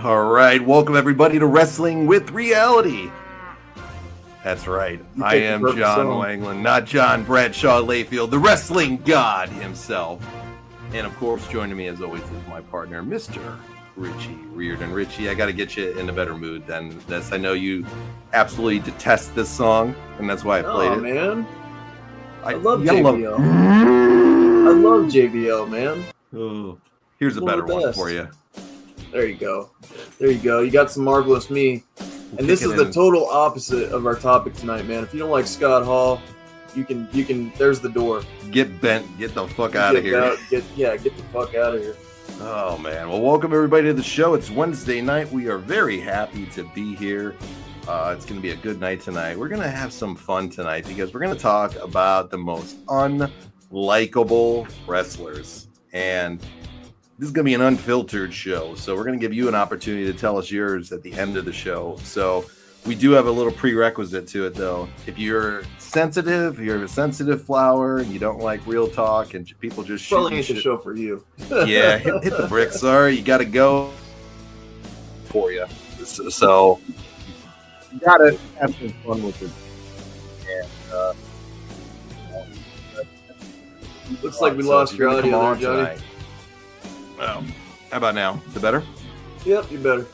All right, welcome everybody to Wrestling with Reality. That's right. I am John Wangland, not John Bradshaw Layfield, the wrestling god himself. And of course, joining me as always is my partner, Mr. Richie Reardon. Richie, I got to get you in a better mood than this. I know you absolutely detest this song, and that's why I played it. Man. I love JBL. I love JBL, man. Oh, here's a better one for you. There you go. You got some Marvelous Me. And this is the total opposite of our topic tonight, man. If you don't like Scott Hall, you can there's the door. Get bent. Get the fuck out of here. Get the fuck out of here. Oh, man. Well, welcome everybody to the show. It's Wednesday night. We are very happy to be here. It's going to be a good night tonight. We're going to have some fun tonight because we're going to talk about the most unlikable wrestlers. And this is going to be an unfiltered show, so we're going to give you an opportunity to tell us yours at the end of the show. So we do have a little prerequisite to it, though. If you're sensitive, you're a sensitive flower, and you don't like real talk, and people just shoot probably ain't the show for you. Yeah, hit the bricks. Sorry, you got to go for you. So you got to have some fun with it. And looks like we lost your audio there, Johnny. Tonight. Oh, how about now? Is it better? Yep, you better.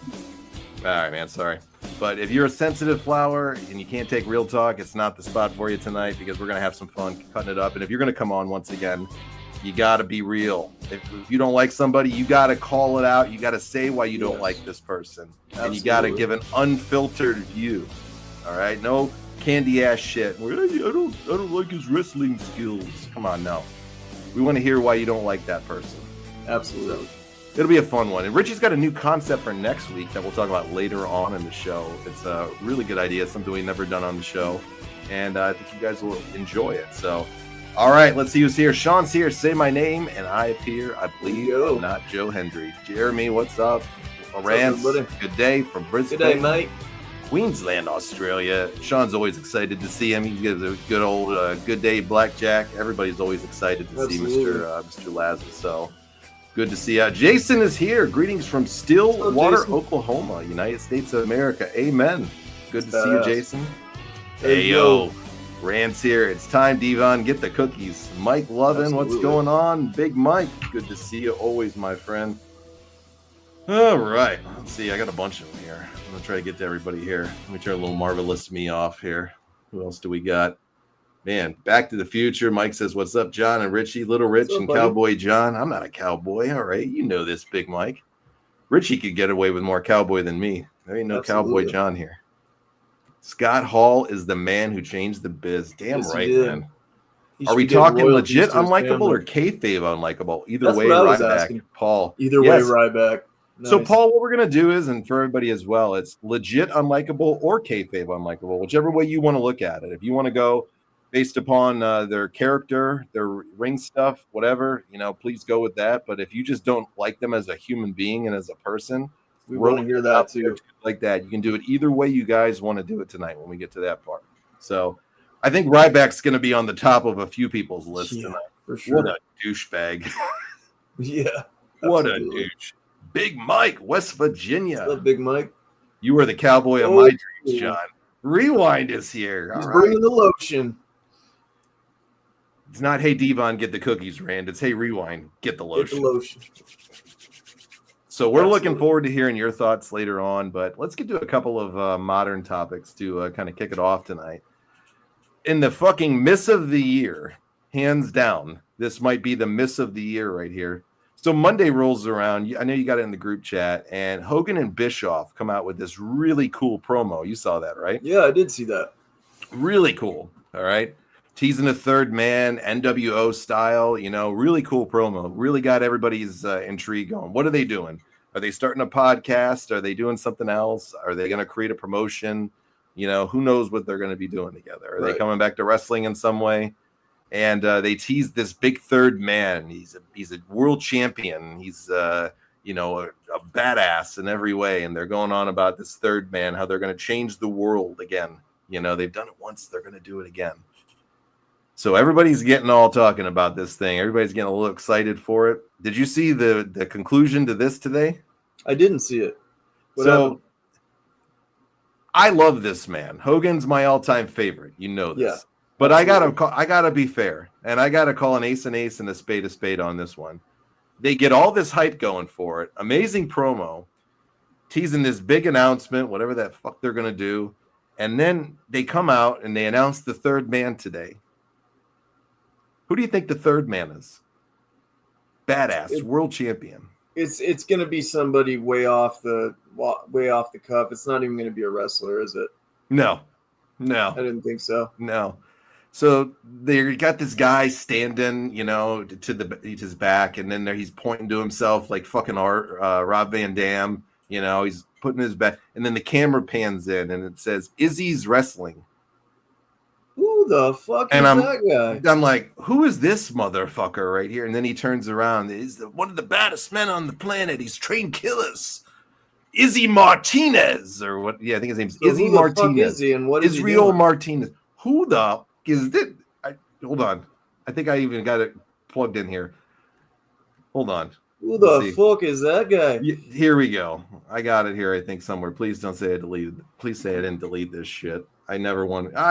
All right, man. Sorry. But if you're a sensitive flower and you can't take real talk, it's not the spot for you tonight because we're going to have some fun cutting it up. And if you're going to come on once again, you got to be real. If you don't like somebody, you got to call it out. You got to say why you don't like this person. Absolutely. And you got to give an unfiltered view. All right? No candy ass shit. I don't like his wrestling skills. Come on, no. We want to hear why you don't like that person. Absolutely. It'll be a fun one. And Richie's got a new concept for next week that we'll talk about later on in the show. It's a really good idea, something we've never done on the show. And I think you guys will enjoy it. So, all right, let's see who's here. Sean's here. Say my name, and I appear, I believe, I'm not Joe Hendry. Jeremy, what's up? Rance, good day from Brisbane. Good day, mate. Queensland, Australia. Sean's always excited to see him. He gives a good old good day blackjack. Everybody's always excited to see Mr. Lazarus. So, good to see you. Jason is here. Greetings from Stillwater, Oklahoma, United States of America. Amen. Good to see you, Jason. Hey, yo. Rand's here. It's time, Devon. Get the cookies. Mike Lovin, what's going on? Big Mike. Good to see you always, my friend. All right. Let's see. I got a bunch of them here. I'm going to try to get to everybody here. Let me turn a little Marvelous Me off here. Who else do we got? Man, Back to the Future. Mike says, what's up, John and Richie? Little Rich and Cowboy John. I'm not a cowboy. All right. You know this, Big Mike. Richie could get away with more cowboy than me. There ain't no Cowboy John here. Scott Hall is the man who changed the biz. Damn right, man. Are we talking legit unlikable or kayfabe unlikable? Either way, Ryback. Paul. Either way, Ryback. Nice. So, Paul, what we're going to do is, and for everybody as well, it's legit unlikable or kayfabe unlikable, whichever way you want to look at it. If you want to go based upon their character, their ring stuff, whatever, please go with that. But if you just don't like them as a human being and as a person, we want to hear that too. Like that, you can do it either way you guys want to do it tonight when we get to that part. So I think Ryback's going to be on the top of a few people's list tonight. For sure. What a douchebag. Yeah. What a douche. Big Mike, West Virginia. What's up, Big Mike? You are the cowboy of my dreams, John. Rewind is here. He's bringing the lotion. It's not, hey, Devon, get the cookies, Rand. It's, hey, Rewind, get the lotion. Get the lotion. So we're looking forward to hearing your thoughts later on, but let's get to a couple of modern topics to kind of kick it off tonight. In the fucking miss of the year, hands down, this might be the miss of the year right here. So Monday rolls around. I know you got it in the group chat, and Hogan and Bischoff come out with this really cool promo. You saw that, right? Yeah, I did see that. Really cool. All right. Teasing a third man, NWO style, really cool promo. Really got everybody's intrigue going. What are they doing? Are they starting a podcast? Are they doing something else? Are they going to create a promotion? Who knows what they're going to be doing together? Are they coming back to wrestling in some way? And they teased this big third man. He's a world champion. He's a badass in every way. And they're going on about this third man, how they're going to change the world again. They've done it once. They're going to do it again. So everybody's getting all talking about this thing. Everybody's getting a little excited for it. Did you see the conclusion to this today? I didn't see it. happened? I love this man. Hogan's my all-time favorite. You know this. Yeah, but absolutely. I gotta be fair, and I gotta call an ace and a spade on this one. They get all this hype going for it. Amazing promo, teasing this big announcement, whatever that fuck they're gonna do, and then they come out and they announce the third man today. Who do you think the third man is? Badass world champion. It's gonna be somebody way off the cuff. It's not even gonna be a wrestler, is it? No. I didn't think so. No. So they got this guy standing, to his back, and then he's pointing to himself like fucking Rob Van Dam. He's putting his back, and then the camera pans in, and it says Izzy's wrestling. Who the fuck is that guy? I'm like, who is this motherfucker right here? And then he turns around. He's one of the baddest men on the planet. He's trained killers. Izzy Martinez, or what? Yeah, I think his name's Izzy Martinez. Is he and what is Israel Martinez. Who the is this? Hold on. I think I even got it plugged in here. Hold on. Who the fuck is that guy? Here we go. I got it here, I think, somewhere. Please don't say I deleted it. Please say I didn't delete this shit. I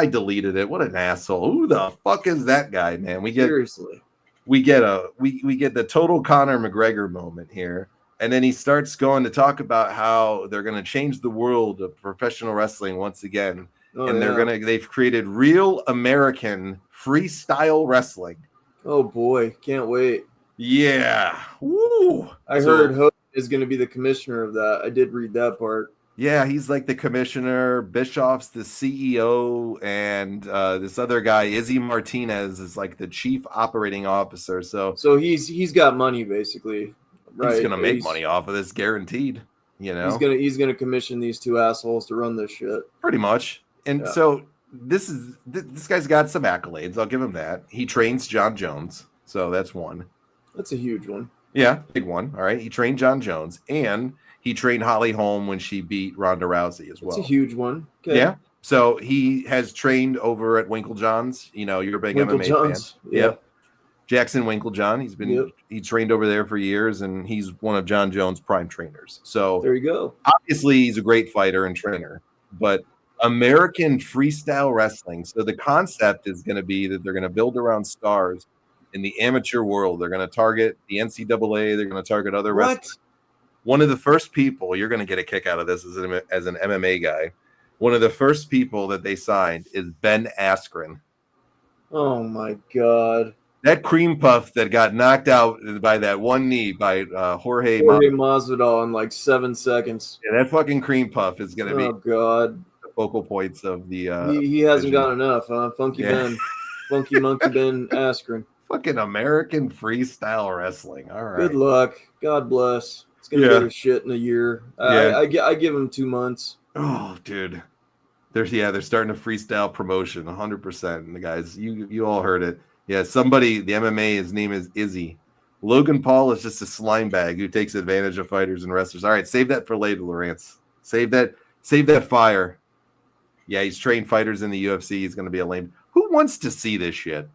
deleted it. What an asshole. Who the fuck is that guy, man? Seriously. We get the total Conor McGregor moment here. And then he starts going to talk about how they're going to change the world of professional wrestling once again. They've created real American freestyle wrestling. Oh boy, can't wait. Yeah. Woo. I heard Hogan is going to be the commissioner of that. I did read that part. Yeah, he's like the commissioner. Bischoff's the CEO, and this other guy, Izzy Martinez, is like the chief operating officer. So he's got money basically. Right. He's gonna make money off of this, guaranteed. He's gonna commission these two assholes to run this shit. Pretty much. And so this guy's got some accolades. I'll give him that. He trains John Jones, so that's one. That's a huge one. Yeah, big one. All right, he trained John Jones, and he trained Holly Holm when she beat Ronda Rousey as well. That's a huge one. Okay. Yeah. So he has trained over at Winklejohn's. You're a big MMA fan. Yeah. Jackson Winklejohn. He trained over there for years, and he's one of John Jones' prime trainers. So there you go. Obviously, he's a great fighter and trainer, but American freestyle wrestling. So the concept is going to be that they're going to build around stars in the amateur world. They're going to target the NCAA. They're going to target other wrestlers. One of the first people, you're going to get a kick out of this as an MMA guy. One of the first people that they signed is Ben Askren. Oh my God. That cream puff that got knocked out by that one knee by Jorge Masvidal in like 7 seconds. Yeah, that fucking cream puff is going to be God. The focal points of the he hasn't got enough, huh? Funky Monkey Ben Askren. Fucking American freestyle wrestling. All right. Good luck. God bless. It's gonna go to shit in a year. I give him 2 months. Oh, dude. They're starting a freestyle promotion, 100%. And the guys, you all heard it. Yeah, somebody, the MMA, his name is Izzy. Logan Paul is just a slime bag who takes advantage of fighters and wrestlers. All right, save that for later, Lawrence. Save that fire. Yeah, he's trained fighters in the UFC. He's going to be a lame. Who wants to see this shit?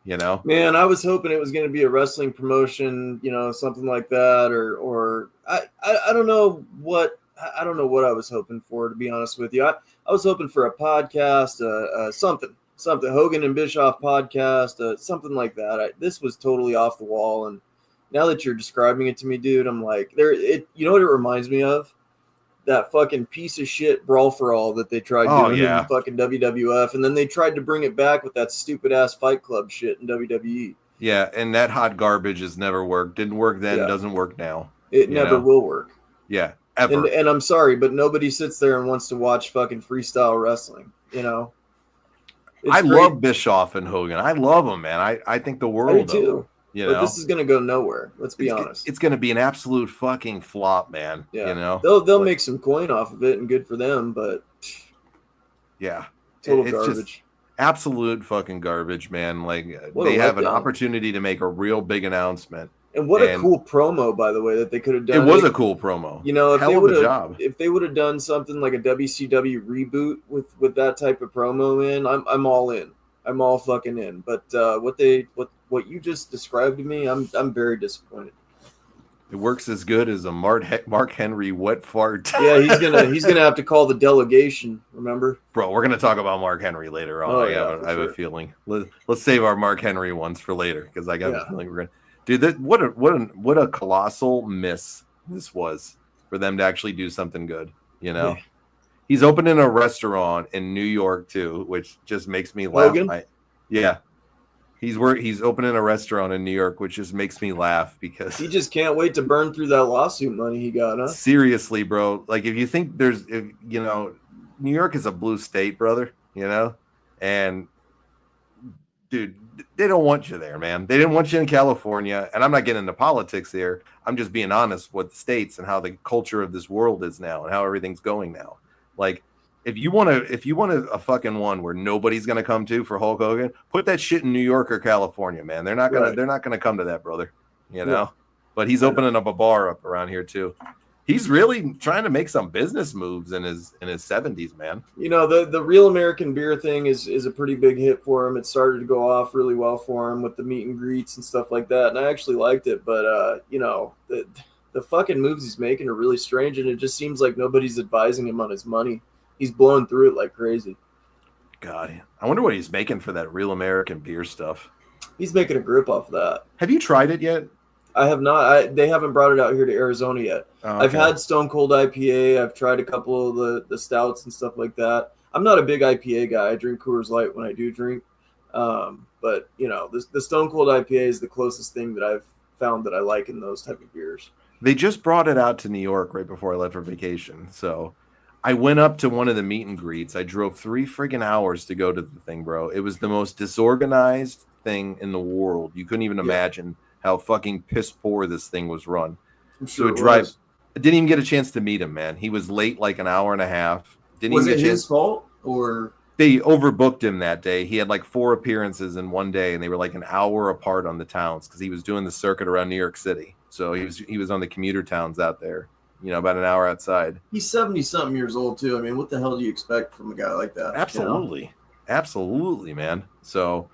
Man, I was hoping it was going to be a wrestling promotion, something like that, or I don't know what I was hoping for, to be honest with you. I was hoping for a podcast, something Hogan and Bischoff podcast, something like that. This was totally off the wall, and now that you're describing it to me, dude, I'm like, you know what it reminds me of? That fucking piece of shit Brawl for All that they tried doing in fucking WWF, and then they tried to bring it back with that stupid ass Fight Club shit in WWE. Yeah, and that hot garbage has never worked. Didn't work then, doesn't work now. It never will work. Yeah, ever. And I'm sorry, but nobody sits there and wants to watch fucking freestyle wrestling, I love Bischoff and Hogan. I love them, man. I think the world I do too. But this is going to go nowhere. Let's be honest. It's going to be an absolute fucking flop, man. Yeah. They'll make some coin off of it, and good for them. But total garbage. Just absolute fucking garbage, man. Like they have an opportunity to make a real big announcement. And what a cool promo, by the way, that they could have done. It was a cool promo. If they would have done something like a WCW reboot with that type of promo in, I'm all in. I'm all fucking in. But what you just described to me, I'm very disappointed. It works as good as a Mark Henry wet fart. Yeah, he's gonna have to call the delegation. Remember, Bro, we're gonna talk about Mark Henry later on. oh yeah, for I have a sure. feeling. Let's save our Mark Henry ones for later because I got a Yeah, feeling we're gonna. Dude, what a colossal miss this was for them to actually do something good. You yeah. know, he's opening a restaurant in New York too, which just makes me laugh. Hogan. Yeah, he's opening a restaurant in New York, which just makes me laugh because He just can't wait to burn through that lawsuit money he got, huh? seriously, bro. Like if you think if New York is a blue state, brother, and dude, they don't want you there, man. They didn't want you in California, and I'm not getting into politics here. I'm just being honest with the states and how the culture of this world is now and how everything's going now. Like if you want a fucking one where nobody's gonna come to for Hulk Hogan, put that shit in New York or California, man. Right. They're not gonna come to that, brother. No, But he's I know. opening up a bar up around here too. He's really trying to make some business moves in his 70s, man. The real American beer thing is a pretty big hit for him. It started to go off really well for him with the meet and greets and stuff like that, and I actually liked it. But the fucking moves he's making are really strange, and it just seems like nobody's advising him on his money. He's blowing through it like crazy. God, I wonder what he's making for that real American beer stuff. He's making a grip off of that. Have you tried it yet? I have not. They haven't brought it out here to Arizona yet. Oh, I've okay. had Stone Cold IPA. I've tried a couple of the stouts and stuff like that. I'm not a big IPA guy. I drink Coors Light when I do drink. But the Stone Cold IPA is the closest thing that I've found that I like in those type of beers. They just brought it out to New York right before I left for vacation. So I went up to one of the meet and greets. I drove 3 friggin' hours to go to the thing, bro. It was the most disorganized thing in the world. You couldn't even imagine how fucking piss poor this thing was run. I'm sure I didn't even get a chance to meet him, man. He was late like an hour and a half. Was it his fault or they overbooked him that day? He had like 4 appearances in one day, and they were like an hour apart on the towns because he was doing the circuit around New York City. So he was on the commuter towns out there, about an hour outside. He's 70-something years old too. I mean, what the hell do you expect from a guy like that? Absolutely, absolutely, man. So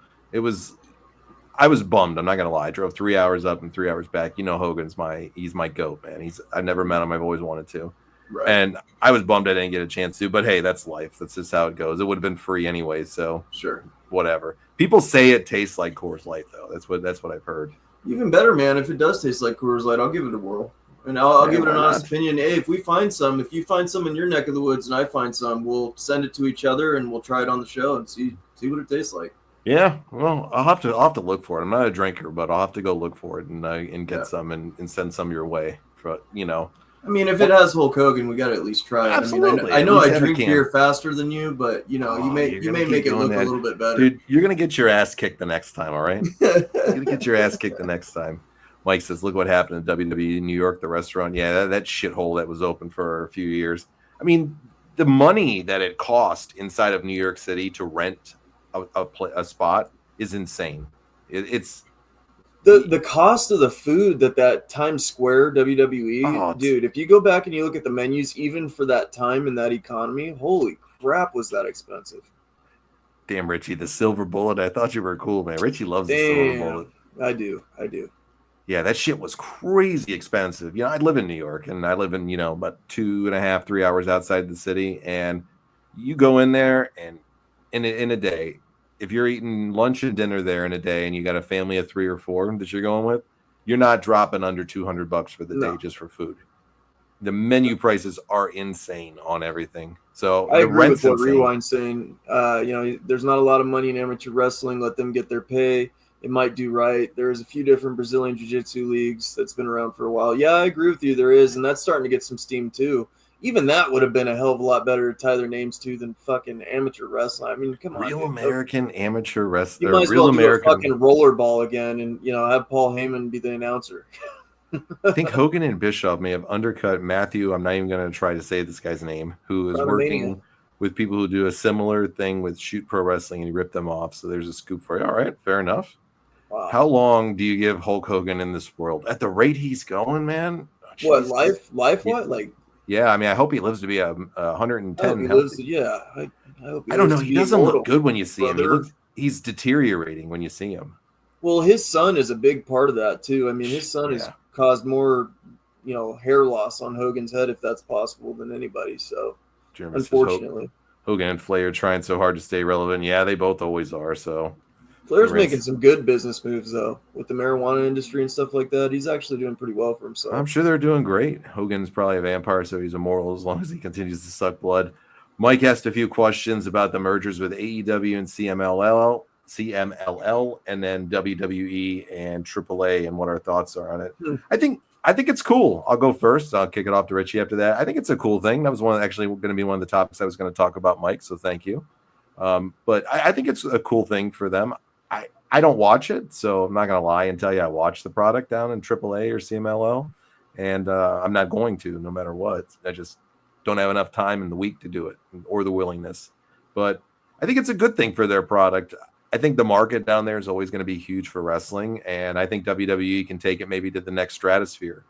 I was bummed. I'm not gonna lie. I drove 3 hours up and 3 hours back. Hogan's he's my goat, man. I've never met him. I've always wanted to. Right. And I was bummed I didn't get a chance to, but hey, that's life. That's just how it goes. It would have been free anyway, so Sure. whatever. People say it tastes like Coors Light, though. That's what I've heard. Even better, man. If it does taste like Coors Light, I'll give it a whirl. And I'll give it an honest opinion. Hey, if you find some in your neck of the woods and I find some, we'll send it to each other and we'll try it on the show and see what it tastes like. Yeah, well, I'll have to look for it. I'm not a drinker, but I'll have to go look for it and get some and send some your way. I mean, if it has Hulk Hogan, we got to at least try it. Absolutely. I know I drink beer faster than you, but you may make it look a little bit better. Dude, you're gonna get your ass kicked the next time, all right? You're gonna get your ass kicked the next time. Mike says, "Look what happened in WWE New York, the restaurant. Yeah, that shithole that was open for a few years. I mean, the money that it cost inside of New York City to rent a spot is insane. It's the cost of the food that Times Square WWE, dude. If you go back and you look at the menus, even for that time and that economy, holy crap, was that expensive? Damn, Richie, the silver bullet. I thought you were cool, man. Richie loves the silver bullet. I do. Yeah, that shit was crazy expensive. I live in New York, and I live in about 2.5, 3 hours outside the city, and you go in there, and in a day, if you're eating lunch and dinner there in a day, and you got a family of 3 or 4 that you're going with, you're not dropping under $200 for the day just for food. The menu prices are insane on everything. So I agree with what Rewind's saying. There's not a lot of money in amateur wrestling. Let them get their pay. It might do right. There's a few different Brazilian Jiu-Jitsu leagues that's been around for a while. Yeah, I agree with you. There is, and that's starting to get some steam too. Even that would have been a hell of a lot better to tie their names to than fucking amateur wrestling. I mean, come on. Real American amateur wrestling. You might as well do a fucking rollerball again and, have Paul Heyman be the announcer. I think Hogan and Bischoff may have undercut Matthew. I'm not even going to try to say this guy's name, who is working with people who do a similar thing with Shoot Pro Wrestling, and he ripped them off. So there's a scoop for you. All right, fair enough. Wow. How long do you give Hulk Hogan in this world? At the rate he's going, man. What, life? What? Like, yeah, I mean, I hope he lives to be 110. I hope I don't know. He doesn't look good when you see him. He's deteriorating when you see him. Well, his son is a big part of that too. I mean, his son has caused more hair loss on Hogan's head if that's possible than anybody. So Jeremy says unfortunately, Hogan and Flair trying so hard to stay relevant. Yeah, they both always are. So Flair's making some good business moves though with the marijuana industry and stuff like that. He's actually doing pretty well for himself. I'm sure they're doing great. Hogan's probably a vampire, so he's immortal as long as he continues to suck blood. Mike asked a few questions about the mergers with AEW and CMLL, and then WWE and AAA, and what our thoughts are on it. I think it's cool. I'll go first. I'll kick it off to Richie after that. I think it's a cool thing. That was actually going to be one of the topics I was going to talk about, Mike. So thank you. But I think it's a cool thing for them. I don't watch it, so I'm not going to lie and tell you I watch the product down in AAA or CMLL, and I'm not going to, no matter what. I just don't have enough time in the week to do it or the willingness. But I think it's a good thing for their product. I think the market down there is always going to be huge for wrestling, and I think WWE can take it maybe to the next stratosphere.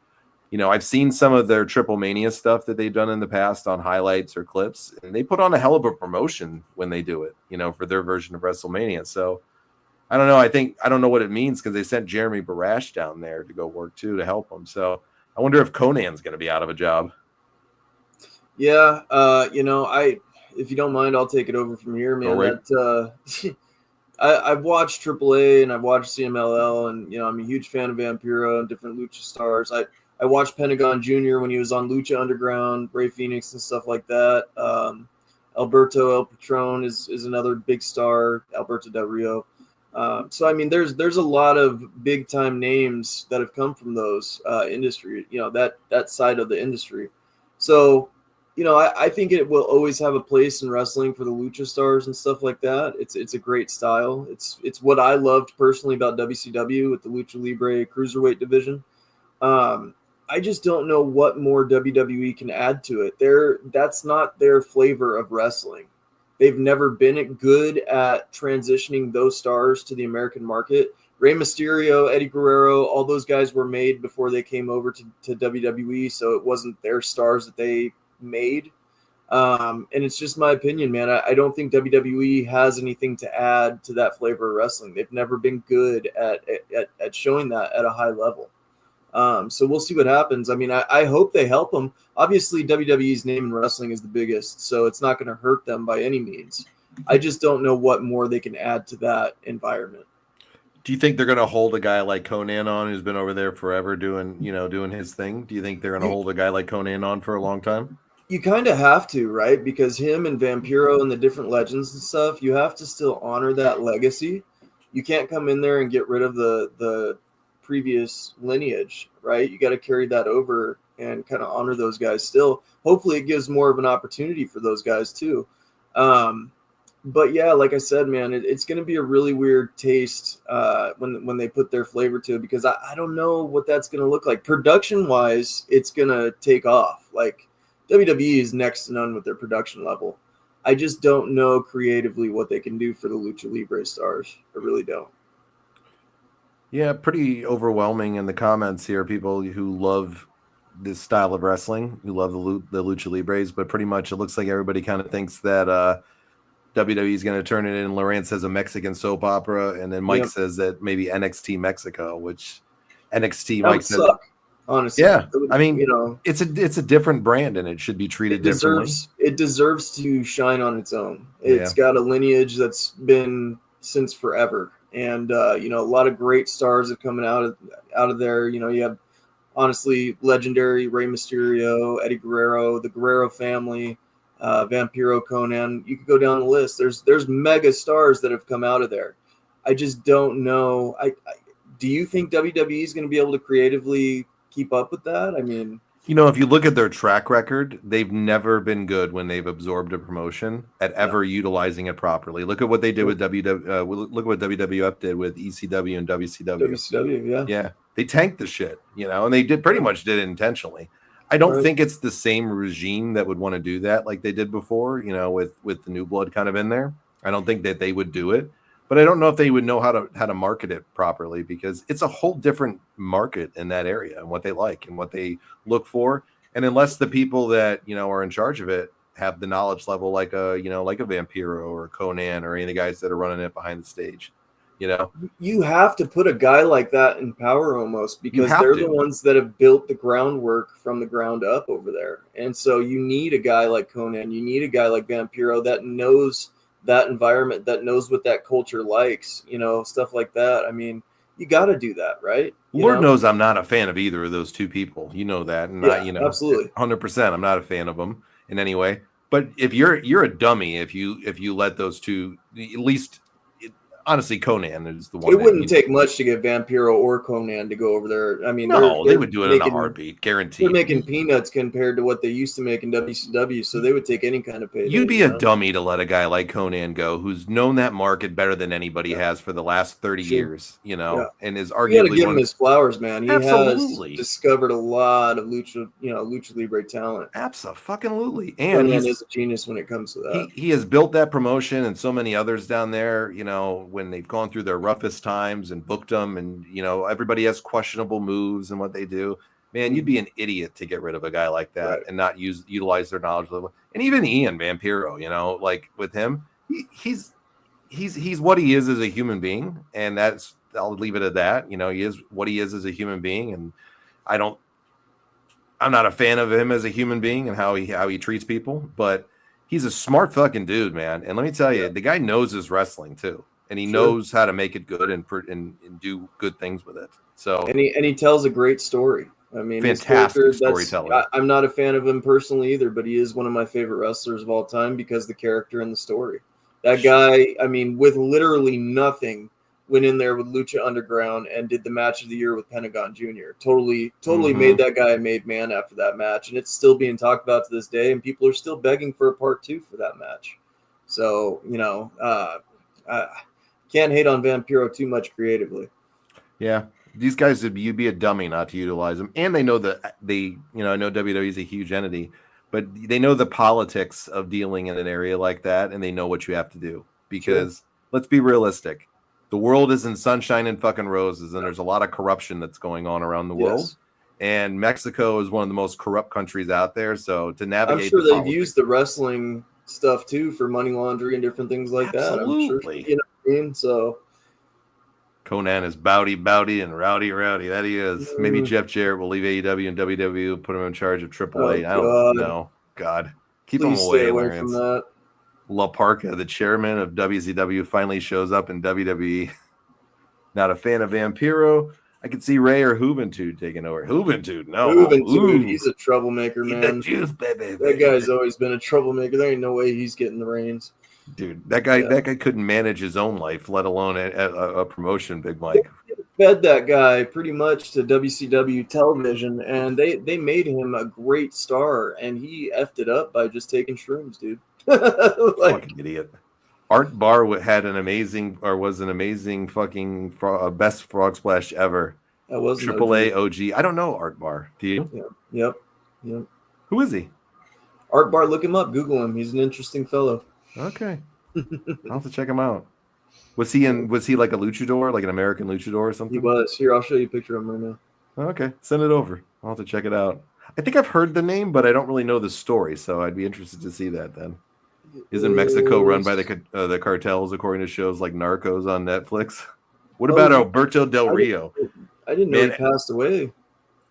I've seen some of their Triple Mania stuff that they've done in the past on highlights or clips, and they put on a hell of a promotion when they do it, for their version of WrestleMania. So I don't know. I don't know what it means because they sent Jeremy Barash down there to go work too to help them. So I wonder if Conan's going to be out of a job. Yeah, if you don't mind, I'll take it over from here, man. I've watched AAA and I've watched CMLL, and I'm a huge fan of Vampiro and different Lucha stars. I watched Pentagon Jr. when he was on Lucha Underground, Ray Phoenix and stuff like that. Alberto El Patron is another big star, Alberto Del Rio. So I mean, there's a lot of big time names that have come from those industry, that side of the industry. So I think it will always have a place in wrestling for the lucha stars and stuff like that. It's a great style. It's what I loved personally about WCW with the Lucha Libre Cruiserweight division. I just don't know what more WWE can add to it. That's not their flavor of wrestling. They've never been good at transitioning those stars to the American market. Rey Mysterio, Eddie Guerrero, all those guys were made before they came over to WWE, so it wasn't their stars that they made. And it's just my opinion, man. I don't think WWE has anything to add to that flavor of wrestling. They've never been good at showing that at a high level. So we'll see what happens. I mean, I hope they help them. Obviously, WWE's name in wrestling is the biggest, so it's not going to hurt them by any means. I just don't know what more they can add to that environment. Do you think they're going to hold a guy like Conan on, who's been over there forever doing his thing? Do you think they're going to hold a guy like Conan on for a long time? You kind of have to, right? Because him and Vampiro and the different legends and stuff, you have to still honor that legacy. You can't come in there and get rid of the previous lineage, right? You got to carry that over and kind of honor those guys still. Hopefully it gives more of an opportunity for those guys too. But yeah, like I said, man, it's going to be a really weird taste when they put their flavor to it, because I don't know what that's going to look like. Production wise, it's going to take off. Like WWE is next to none with their production level. I just don't know creatively what they can do for the Lucha Libre stars. I really don't. Yeah, pretty overwhelming in the comments here. People who love this style of wrestling, who love the Lucha Libres, but pretty much it looks like everybody kind of thinks that WWE is going to turn it in. Lawrence says a Mexican soap opera, and then Mike says that maybe NXT Mexico, which NXT that Mike would says, suck, honestly. Yeah, I mean, it's a different brand, and it should be treated differently. It deserves to shine on its own. It's got a lineage that's been since forever. And, a lot of great stars have come out of there. You have, honestly, legendary Rey Mysterio, Eddie Guerrero, the Guerrero family, Vampiro, Conan. You could go down the list. There's mega stars that have come out of there. I just don't know. Do you think WWE is going to be able to creatively keep up with that? I mean, if you look at their track record, they've never been good when they've absorbed a promotion at ever utilizing it properly. Look at what they did with look at what WWF did with ECW and WCW. WCW, yeah, they tanked the shit, and they pretty much did it intentionally. I don't think it's the same regime that would want to do that like they did before, with the new blood kind of in there. I don't think that they would do it. But I don't know if they would know how to market it properly, because it's a whole different market in that area and what they like and what they look for. And unless the people that, are in charge of it have the knowledge level like a Vampiro or a Conan or any of the guys that are running it behind the stage, You know, You have to put a guy like that in power almost, you because have they're the to. ones that have built the groundwork from the ground up over there. And so you need a guy like Conan, you need a guy like Vampiro that knows that environment, that knows what that culture likes, stuff like that. I mean, you got to do that, right? Lord knows I'm not a fan of either of those two people. You know that, and Yeah, absolutely. 100%, I'm not a fan of them in any way. But if you're a dummy if you let those two, at least, honestly, Conan is the one It that wouldn't take much to get Vampiro or Conan to go over there. I mean, they're no, they they're would do it in a making heartbeat, they're guaranteed. making peanuts compared to what they used to make in WCW, so they would take any kind of You'd payday. be a dummy to let a guy like Conan go, who's known that market better than anybody Yeah, has for the last 30 sure. years, Yeah. and is You got to arguably give one him of his flowers, man. He has absolutely, discovered a lot of lucha libre talent. absolutely, and Conan is a genius when it comes to that. he has built that promotion and so many others down there, when they've gone through their roughest times and booked them, and everybody has questionable moves and what they do. Man, you'd be an idiot to get rid of a guy like that Right. and not utilize their knowledge level. And even Ian Vampiro, like with him, he's what he is as a human being, and that's, I'll leave it at that. He is what he is as a human being, and I don't I'm not a fan of him as a human being and how he treats people, but he's a smart fucking dude, man. And let me tell you, Yeah. the guy knows his wrestling too, and he Sure. knows how to make it good and do good things with it. So And he tells a great story. I mean, his fantastic character. storyteller. I'm not a fan of him personally either, but he is one of my favorite wrestlers of all time because the character and the story. That guy, I mean, with literally nothing, went in there with Lucha Underground and did the match of the year with Pentagon Jr. Totally made that guy a made man after that match, and it's still being talked about to this day. And people are still begging for a part 2 for that match. So I can't hate on Vampiro too much creatively. Yeah, these guys, you'd be a dummy not to utilize them, and they know that I know WWE is a huge entity, but they know the politics of dealing in an area like that, and they know what you have to do. Sure. Because let's be realistic, the world isn't sunshine and fucking roses, and there's a lot of corruption that's going on around the world. Yes. And Mexico is one of the most corrupt countries out there. So to I'm navigate sure the they've politics, used the wrestling stuff too for money laundering and different things like that. I'm sure, absolutely. you know what I mean? So Conan is bowdy and rowdy. That he is. Maybe Jeff Jarrett will leave AEW and WWE, put him in charge of oh AAA. I don't God, know. God, keep him please stay away, away from Lawrence. that. La Parca, the chairman of WCW, finally shows up in WWE. Not a fan of Vampiro. I could see Ray or Juventud taking over. Juventud, no. Juventud, he's a troublemaker, Eat the man. juice, baby. That guy's always been a troublemaker. There ain't no way he's getting the reins. Dude, that guy couldn't manage his own life, let alone a promotion, Big They Mike. fed that guy pretty much to WCW television, and they made him a great star, and he effed it up by just taking shrooms, dude. Fucking idiot. Art Barr was an amazing fucking best frog splash ever. That was an AAA OG. I don't know Art Barr. Do you? Yep. Who is he? Art Bar, look him up, Google him. He's an interesting fellow. Okay. I'll have to check him out. Was he like a luchador, like an American luchador or something? He was. Here, I'll show you a picture of him right now. Okay. Send it over. I'll have to check it out. I think I've heard the name, but I don't really know the story, so I'd be interested to see that then. Isn't Mexico run by the cartels according to shows like Narcos on Netflix? What about Alberto Del Rio? I didn't know he passed away.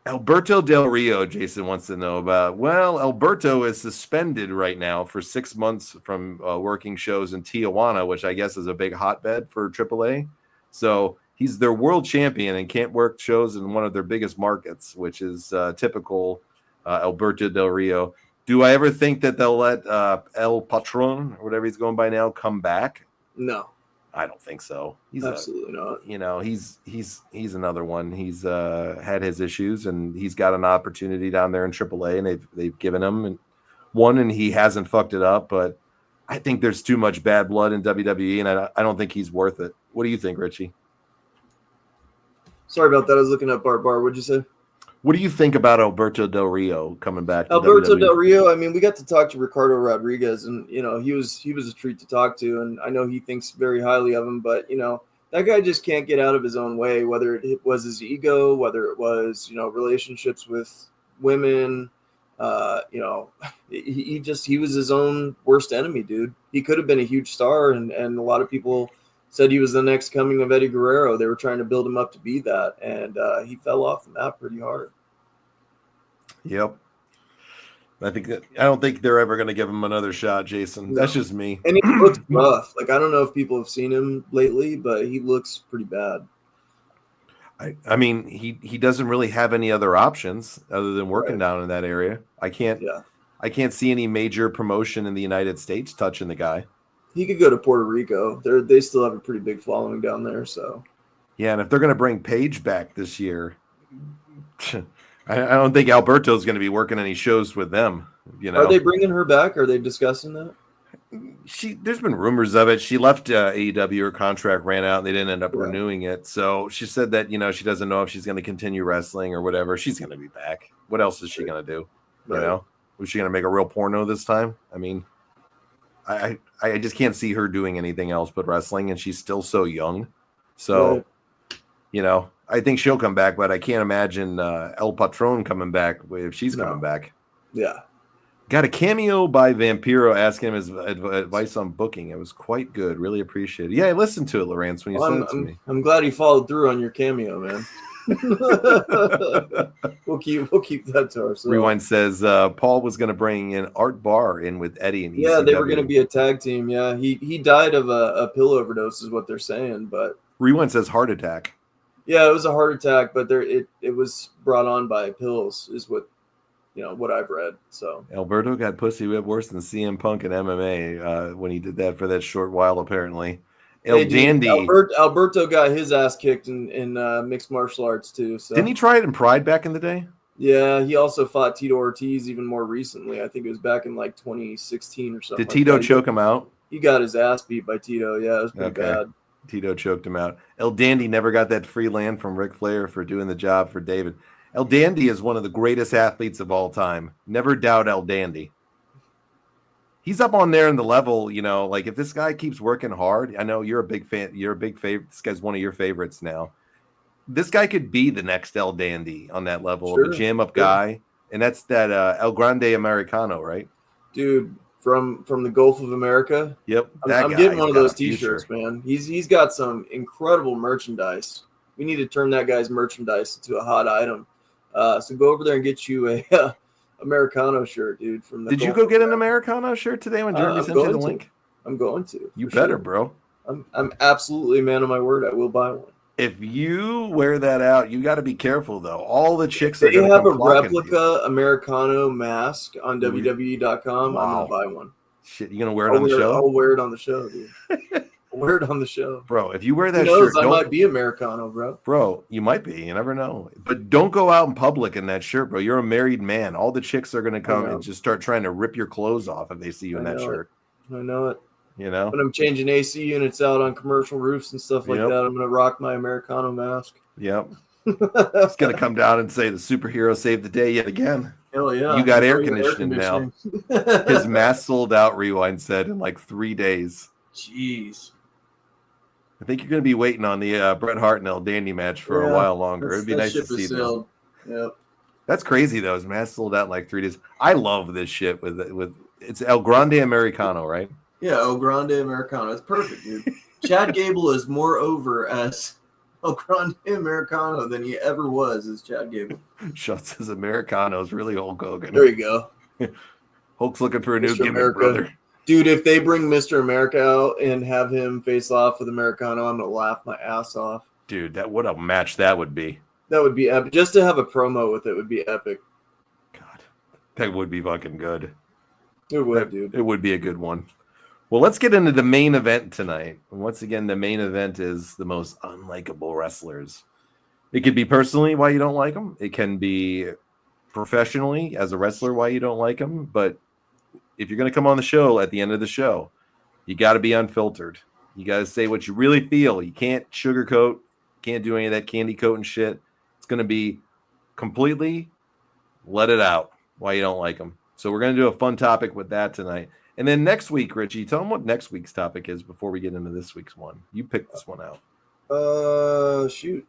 Alberto Del Rio, Jason wants to know about. Well, Alberto is suspended right now for 6 months from working shows in Tijuana, which I guess is a big hotbed for AAA. So he's their world champion and can't work shows in one of their biggest markets, which is typical Alberto Del Rio. Do I ever think that they'll let El Patron, or whatever he's going by now, come back? No, I don't think so. He's absolutely not. He's another one. He's had his issues, and he's got an opportunity down there in AAA, and they've given him one, and he hasn't fucked it up. But I think there's too much bad blood in WWE, and I don't think he's worth it. What do you think, Richie? Sorry about that. I was looking up Art Bar. What'd you say? What do you think about Alberto Del Rio coming back? Alberto Del Rio. I mean, we got to talk to Ricardo Rodriguez, and he was a treat to talk to, and I know he thinks very highly of him, but that guy just can't get out of his own way. Whether it was his ego, whether it was relationships with women, he was his own worst enemy, dude. He could have been a huge star, and a lot of people said he was the next coming of Eddie Guerrero. They were trying to build him up to be that, and he fell off the map pretty hard. Yep. I don't think they're ever going to give him another shot, Jason. No. That's just me. And he looks rough. Like, I don't know if people have seen him lately, but he looks pretty bad. I mean, he doesn't really have any other options other than working down in that area. I can't see any major promotion in the United States touching the guy. He could go to Puerto Rico. They still have a pretty big following down there. So yeah, and if they're going to bring Paige back this year, I don't think Alberto's going to be working any shows with them. You know, are they bringing her back? Are they discussing that? There's been rumors of it. She left AEW. Her contract ran out, and they didn't end up renewing it. So she said that she doesn't know if she's going to continue wrestling or whatever. She's going to be back. What else is she going to do? You know, was she going to make a real porno this time? I mean, I just can't see her doing anything else but wrestling, and she's still so young. So, I think she'll come back, but I can't imagine El Patron coming back if she's coming back. Yeah. Got a cameo by Vampiro asking him his advice on booking. It was quite good. Really appreciate it. Yeah, I listened to it, Lawrence, when you sent it to me. I'm glad he followed through on your cameo, man. We'll keep that to ourselves. Rewind says Paul was going to bring an Art Barr in with Eddie and ECW. Yeah, they were going to be a tag team. Yeah, he died of a pill overdose, is what they're saying. But Rewind says heart attack. Yeah, it was a heart attack, but it was brought on by pills, is what I've read. So Alberto got pussy whipped worse than CM Punk in MMA when he did that for that short while, apparently. Dandy. Alberto got his ass kicked in mixed martial arts too. So didn't he try it in Pride back in the day? Yeah, he also fought Tito Ortiz even more recently. I think it was back in like 2016 or something. Did Tito choke him out? He got his ass beat by Tito. Yeah, it was pretty bad. Tito choked him out. El Dandy never got that free land from Ric Flair for doing the job for David. El Dandy is one of the greatest athletes of all time. Never doubt El Dandy. He's up on there in the level, like if this guy keeps working hard, I know you're a big fan. You're a big favorite. This guy's one of your favorites now. This guy could be the next El Dandy on that level of a jam-up guy. And that's that El Grande Americano, right? Dude, from the Gulf of America. Yep. I'm getting one of those T-shirts, man. He's got some incredible merchandise. We need to turn that guy's merchandise into a hot item. So go over there and get you a Americano shirt, dude. Did you go get an Americano shirt today when Jeremy sent you the link? I'm going to. You better, bro. I'm absolutely a man of my word. I will buy one. If you wear that out, you got to be careful though. All the chicks are going to have a replica Americano mask on WWE.com. Wow. I'm gonna buy one. Shit, you gonna wear it on the show? I'll wear it on the show, dude. I'll wear it on the show, bro. If you wear that shirt, I might be Americano, bro. Bro, you might be. You never know. But don't go out in public in that shirt, bro. You're a married man. All the chicks are gonna come and just start trying to rip your clothes off if they see you in that shirt. I know it. When I'm changing AC units out on commercial roofs and stuff like that, I'm gonna rock my Americano mask. Yep. It's gonna come down and say the superhero saved the day yet again. Hell yeah! You got air conditioning now. His mask sold out. Rewind said in like 3 days. Jeez. I think you're gonna be waiting on the Bret Hart and El Dandy match for a while longer. It'd be nice to see them. Yep. That's crazy though. His mask sold out in like 3 days. I love this shit with it's El Grande Americano, right? Yeah, El Grande Americano. It's perfect, dude. Chad Gable is more over as El Grande Americano than he ever was as Chad Gable. Schultz says Americano is really Hulk Hogan. There you go. Hulk's looking for a new gimmick, America. brother. Dude, if they bring Mr. America out and have him face off with Americano, I'm going to laugh my ass off. Dude, what a match that would be. That would be epic. Just to have a promo with it would be epic. God, that would be fucking good. It would, dude. It would be a good one. Well, let's get into the main event tonight. And once again, the main event is the most unlikable wrestlers. It could be personally why you don't like them. It can be professionally as a wrestler why you don't like them. But if you're going to come on the show at the end of the show, you got to be unfiltered. You got to say what you really feel. You can't sugarcoat. Can't do any of that candy coating shit. It's going to be completely let it out why you don't like them. So we're going to do a fun topic with that tonight. And then next week, Richie, tell them what next week's topic is before we get into this week's one. You picked this one out. Shoot.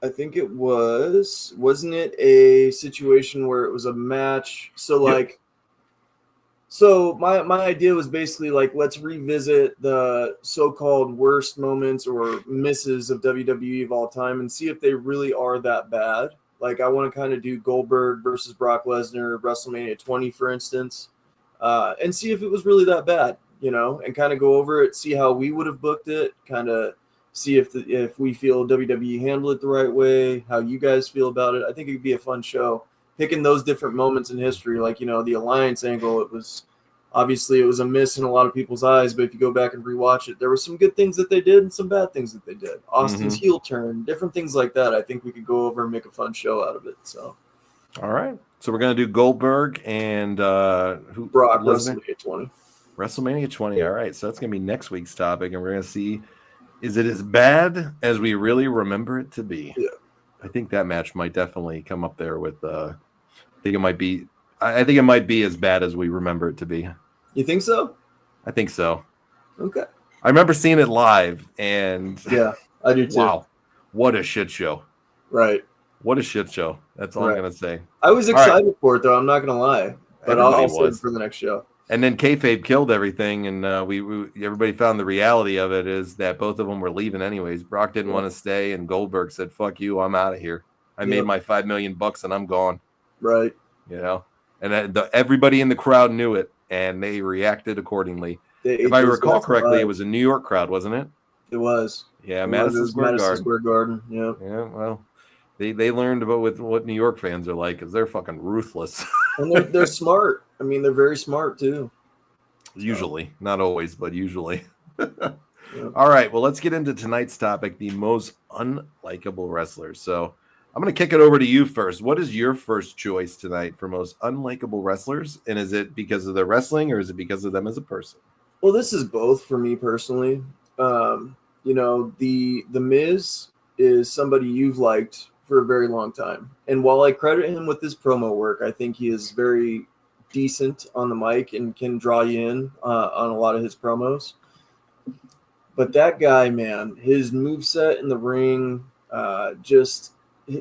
I think it wasn't it a situation where it was a match? So, like, So my idea was basically like, let's revisit the so-called worst moments or misses of WWE of all time and see if they really are that bad. Like, I want to kind of do Goldberg versus Brock Lesnar, WrestleMania 20, for instance, and see if it was really that bad, and kind of go over it, see how we would have booked it, kind of see if we feel WWE handled it the right way, how you guys feel about it. I think it could be a fun show. Picking those different moments in history, like, the Alliance angle, it was a miss in a lot of people's eyes, but if you go back and rewatch it, there were some good things that they did and some bad things that they did. Austin's heel turn, different things like that. I think we could go over and make a fun show out of it. So, all right. So we're gonna do Goldberg and Brock, WrestleMania 20. WrestleMania 20. All right. So that's gonna be next week's topic, and we're gonna see, is it as bad as we really remember it to be? Yeah. I think that match might definitely come up there with. I think it might be. I think it might be as bad as we remember it to be. You think so? I think so. Okay. I remember seeing it live, and yeah, I do too. Wow, what a shit show! Right. What a shit show. That's all I'm gonna say. I was excited for it, though. I'm not gonna lie, but I'll save it for the next show. And then kayfabe killed everything, and everybody found the reality of it is that both of them were leaving anyways. Brock didn't want to stay, and Goldberg said, "Fuck you, I'm out of here. I made my $5 million and I'm gone." Right. And everybody in the crowd knew it, and they reacted accordingly. If I recall correctly, it was a New York crowd, wasn't it? It was. Yeah, Madison Square Garden. Yeah. Yeah. Well, they learned about what New York fans are like, because they're fucking ruthless. And they're smart. I mean, they're very smart too. Usually, not always, but usually. All right. Well, let's get into tonight's topic: the most unlikable wrestlers. So, I'm going to kick it over to you first. What is your first choice tonight for most unlikable wrestlers? And is it because of their wrestling, or is it because of them as a person? Well, this is both for me personally. The Miz is somebody you've liked for a very long time. And while I credit him with his promo work, I think he is very decent on the mic and can draw you in on a lot of his promos. But that guy, man, his moveset in the ring, just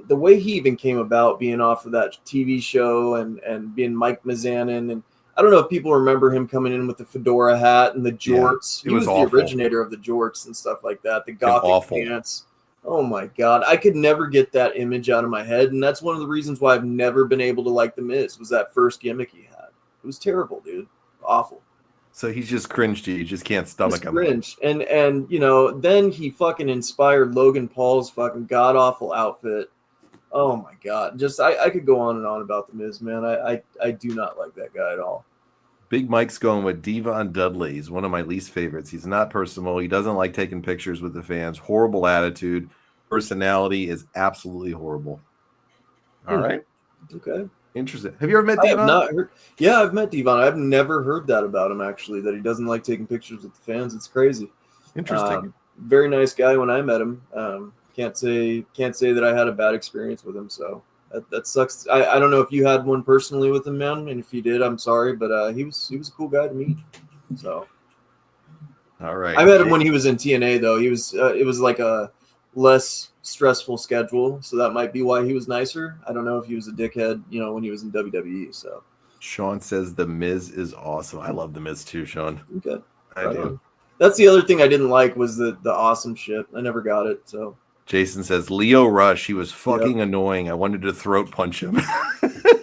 the way he even came about being off of that TV show and being Mike Mizanin. And I don't know if people remember him coming in with the fedora hat and the jorts. Yeah, he was the originator of the jorts and stuff like that, the gothic pants. Oh my God. I could never get that image out of my head. And that's one of the reasons why I've never been able to like The Miz, was that first gimmick he had. It was terrible, dude. Awful. So he's just cringed to you. You just can't stomach him. Cringed. And then he fucking inspired Logan Paul's fucking god-awful outfit. Oh my God. Just I could go on and on about The Miz, man. I do not like that guy at all. Big Mike's going with Devon Dudley. He's one of my least favorites. He's not personable. He doesn't like taking pictures with the fans. Horrible attitude. Personality is absolutely horrible. All right. Okay. Interesting. Have you ever met Devon? I've met Devon. I've never heard that about him, actually, that he doesn't like taking pictures with the fans. It's crazy. Interesting. Very nice guy when I met him. Can't say that I had a bad experience with him, so that sucks. I don't know if you had one personally with him, man, and if you did, I'm sorry, but he was a cool guy to meet. So, all right. I met him when he was in TNA, though. He was it was like a less stressful schedule, so that might be why he was nicer. I don't know if he was a dickhead, when he was in WWE. So, Sean says The Miz is awesome. I love The Miz too, Sean. Okay, I do. That's the other thing I didn't like, was the awesome shit. I never got it. So. Jason says Leo Rush. He was fucking annoying. I wanted to throat punch him.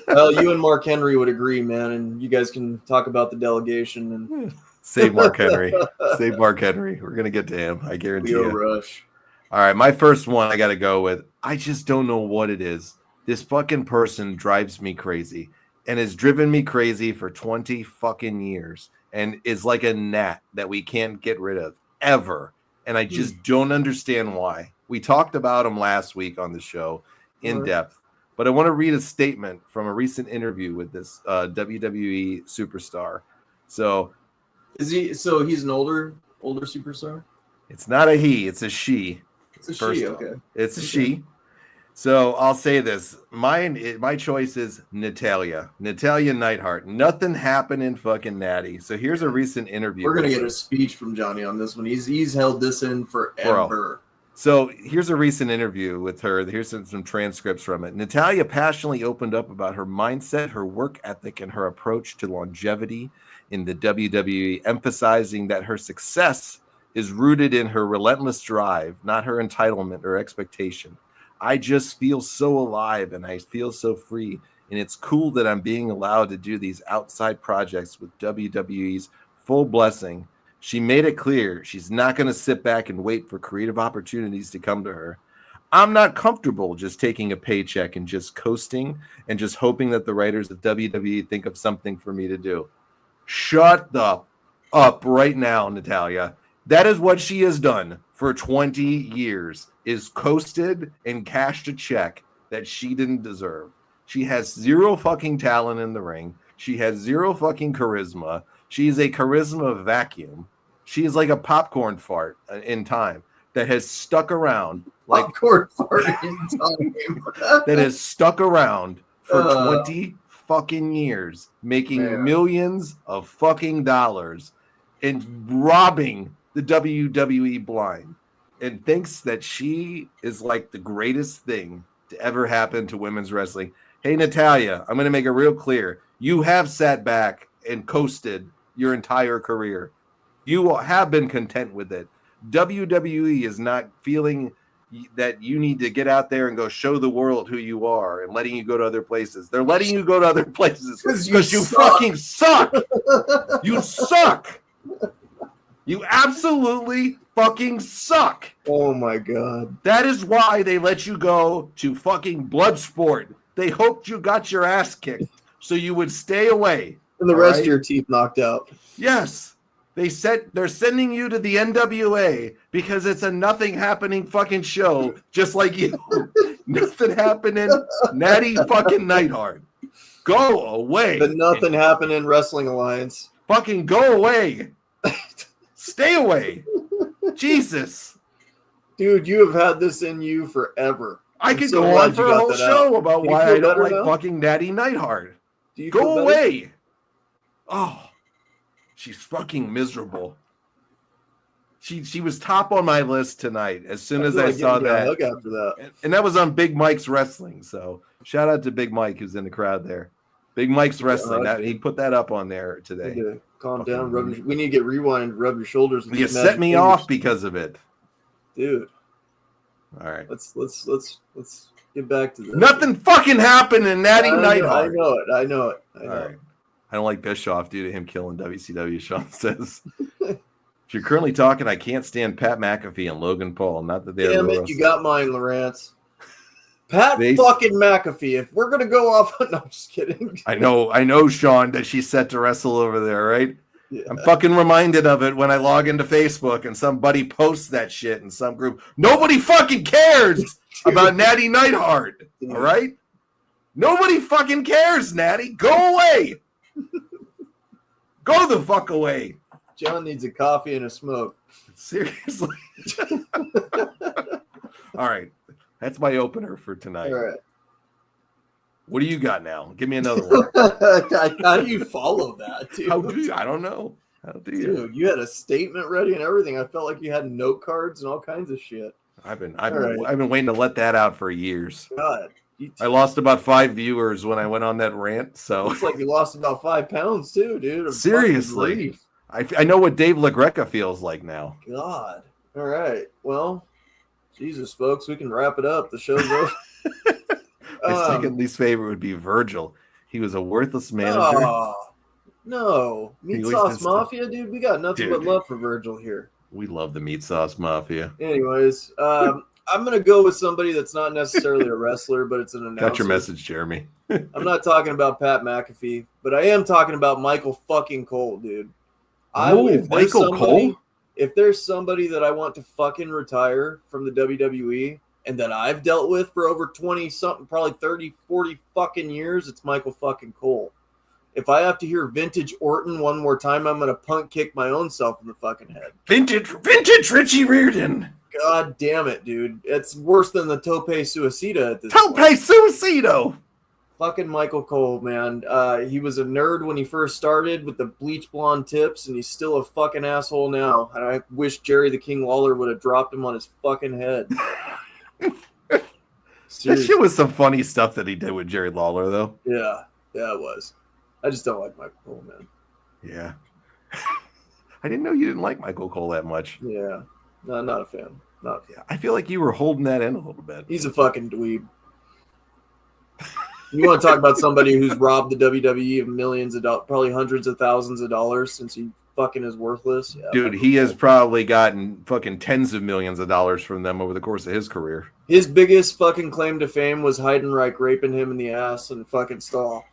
Well, you and Mark Henry would agree, man, and you guys can talk about the delegation and save Mark Henry. Save Mark Henry. We're gonna get to him. I guarantee Leo you. Rush. All right, my first one I got to go with. I just don't know what it is. This fucking person drives me crazy and has driven me crazy for 20 fucking years and is like a gnat that we can't get rid of ever. And I just don't understand why. We talked about him last week on the show in depth, but I want to read a statement from a recent interview with this WWE superstar. So he's an older superstar? It's not a he, it's a she. It's a she, okay. It's a she. So I'll say this. My choice is Natalya Neidhart. Nothing happened in fucking Natty. So here's a recent interview. We're going to get a speech from Johnny on this one. He's held this in forever. So here's a recent interview with her. Here's some transcripts from it. Natalya passionately opened up about her mindset, her work ethic, and her approach to longevity in the WWE, emphasizing that her success is rooted in her relentless drive, not her entitlement or expectation. I just feel so alive and I feel so free. And it's cool that I'm being allowed to do these outside projects with WWE's full blessing. She made it clear she's not going to sit back and wait for creative opportunities to come to her. I'm not comfortable just taking a paycheck and just coasting and just hoping that the writers of WWE think of something for me to do. Shut the up right now, Natalya. That is what she has done for 20 years, is coasted and cashed a check that she didn't deserve. She has zero fucking talent in the ring. She has zero fucking charisma. She is a charisma vacuum. She is like a popcorn fart in time that has stuck around. Like popcorn fart in time. That has stuck around for 20 fucking years, making millions of fucking dollars and robbing the WWE blind, and thinks that she is like the greatest thing to ever happen to women's wrestling. Hey, Natalya, I'm going to make it real clear. You have sat back and coasted your entire career. You have been content with it. WWE is not feeling that you need to get out there and go show the world who you are and letting you go to other places. They're letting you go to other places because you fucking suck. You suck. You absolutely fucking suck. Oh my God. That is why they let you go to fucking Bloodsport. They hoped you got your ass kicked so you would stay away. And the rest of your teeth knocked out. Yes. They're sending you to the NWA because it's a nothing happening fucking show, just like you. Nothing happening. Natty fucking Neidhart. Go away. The nothing happening Wrestling Alliance. Fucking go away. Stay away. Jesus. Dude, you have had this in you forever. I could go on for a whole show about why I don't like fucking Natty Neidhart. Go away. Oh. She's fucking miserable. She was top on my list tonight as soon as I saw that. Look after that. And that was on Big Mike's Wrestling. So shout out to Big Mike who's in the crowd there. Big Mike's Wrestling. He put that up on there today. Calm down. We need to get rewind. Rub your shoulders. You set me off because of it, dude. All right. Let's get back to this. Nothing fucking happened in Natty Neidhart. I know it. All right. I don't like Bischoff due to him killing WCW, Sean says. If you're currently talking, I can't stand Pat McAfee and Logan Paul. Not that they're damn it, you got mine, Lawrence. Pat fucking McAfee. If we're gonna go off, no, I'm just kidding. I know, Sean, that she's set to wrestle over there, right? Yeah. I'm fucking reminded of it when I log into Facebook and somebody posts that shit in some group. Nobody fucking cares about Natty Neidhart. All right? Nobody fucking cares, Natty. Go away. Go the fuck away. John needs a coffee and a smoke. Seriously. All right. That's my opener for tonight. All right. What do you got now? Give me another one. How do you follow that, dude? How do you? I don't know. How do you? Dude, you had a statement ready and everything. I felt like you had note cards and all kinds of shit. I've been waiting to let that out for years. God. I lost about 5 viewers when I went on that rant. So looks like you lost about 5 pounds too, dude. Seriously, I know what Dave LaGreca feels like now. God. All right. Well, Jesus, folks, we can wrap it up. The show's over. My second least favorite would be Virgil. He was a worthless manager. No, Meat Sauce Mafia, dude. We got nothing but love for Virgil here. We love the Meat Sauce Mafia. Anyways, I'm going to go with somebody that's not necessarily a wrestler, but it's an announcer. Got your message, Jeremy. I'm not talking about Pat McAfee, but I am talking about Michael fucking Cole, dude. Michael Cole? If there's somebody that I want to fucking retire from the WWE and that I've dealt with for over 20-something, probably 30, 40 fucking years, it's Michael fucking Cole. If I have to hear Vintage Orton one more time, I'm going to punk kick my own self in the fucking head. Vintage Richie Reardon. God damn it, dude. It's worse than the Tope Suicida at this point. Suicido! Fucking Michael Cole, man. He was a nerd when he first started with the bleach blonde tips, and he's still a fucking asshole now. And I wish Jerry the King Lawler would have dropped him on his fucking head. That Seriously. shit was some funny stuff that he did with Jerry Lawler, though. Yeah, it was. I just don't like Michael Cole, man. Yeah. I didn't know you didn't like Michael Cole that much. Yeah, no, not a fan. Not a fan. Yeah, I feel like you were holding that in a little bit. He's a fucking dweeb. You want to talk about somebody who's robbed the WWE of millions of dollars, probably hundreds of thousands of dollars since he fucking is worthless? Yeah, dude, he has probably gotten fucking tens of millions of dollars from them over the course of his career. His biggest fucking claim to fame was Heidenreich raping him in the ass and fucking stall.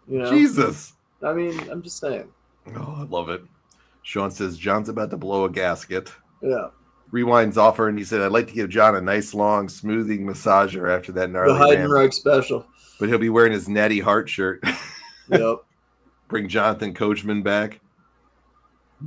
You know? Jesus. I mean, I'm just saying. Oh, I love it. Sean says, John's about to blow a gasket. Yeah. Rewinds offer, and he said, I'd like to give John a nice, long, smoothing massager after that The gnarly rant. Heidenreich special. But he'll be wearing his Natty Hart shirt. Yep. Bring Jonathan Coachman back.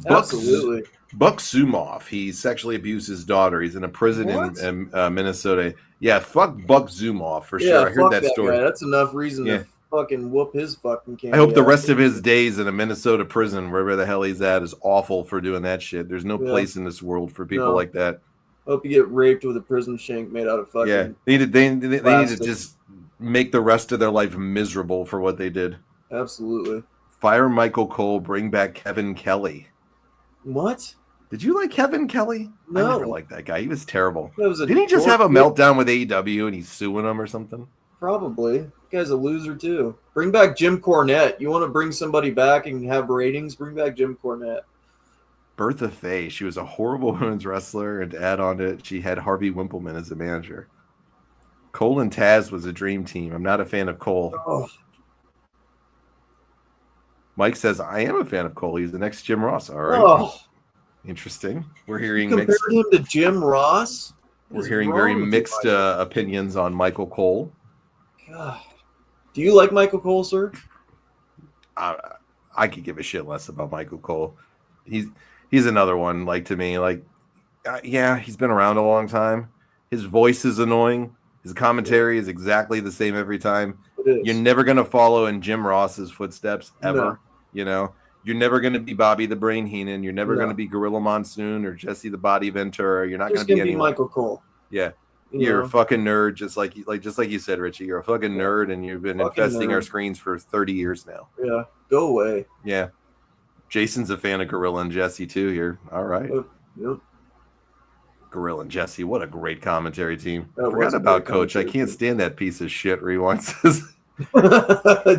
Absolutely. Buck Zumhoff. He sexually abused his daughter. He's in a prison in Minnesota. Yeah, fuck Buck Zumhoff for sure. I heard that story. Guy. That's enough reason to fucking whoop his fucking candy. I hope the rest of his days in a Minnesota prison, wherever the hell he's at, is awful for doing that shit. There's no place in this world for people like that. Hope you get raped with a prison shank made out of fucking. Yeah, they need to just make the rest of their life miserable for what they did. Absolutely. Fire Michael Cole. Bring back Kevin Kelly. What? Did you like Kevin Kelly? No. I never liked that guy. He was terrible. Was Didn't he just have a meltdown with AEW and he's suing them or something? Probably. That guy's a loser too. Bring back Jim Cornette. You want to bring somebody back and have ratings? Bring back Jim Cornette. Bertha Faye. She was a horrible women's wrestler, and to add on to it, she had Harvey Wimpleman as a manager. Cole and Taz was a dream team. I'm not a fan of Cole. Oh. Mike says, I am a fan of Cole. He's the next Jim Ross. All right. Oh. Interesting. We're hearing you compared him to Jim Ross? We're hearing very mixed opinions on Michael Cole. God. Do you like Michael Cole, sir? I could give a shit less about Michael Cole. He's another one, like, to me. Like, yeah, he's been around a long time. His voice is annoying. His commentary is exactly the same every time. You're never going to follow in Jim Ross's footsteps, ever. No. You know? You're never going to be Bobby the Brain Heenan. You're never going to be Gorilla Monsoon or Jesse the Body Ventura. You're not going to be anyone. Michael Cole. Yeah. You're a fucking nerd, just like you said, Richie. You're a fucking nerd, and you've been infesting our screens for 30 years now. Yeah, go away. Yeah. Jason's a fan of Gorilla and Jesse, too, here. All right. Yep. Gorilla and Jesse, what a great commentary team. I forgot about Coach. I can't stand that piece of shit, Rewind says.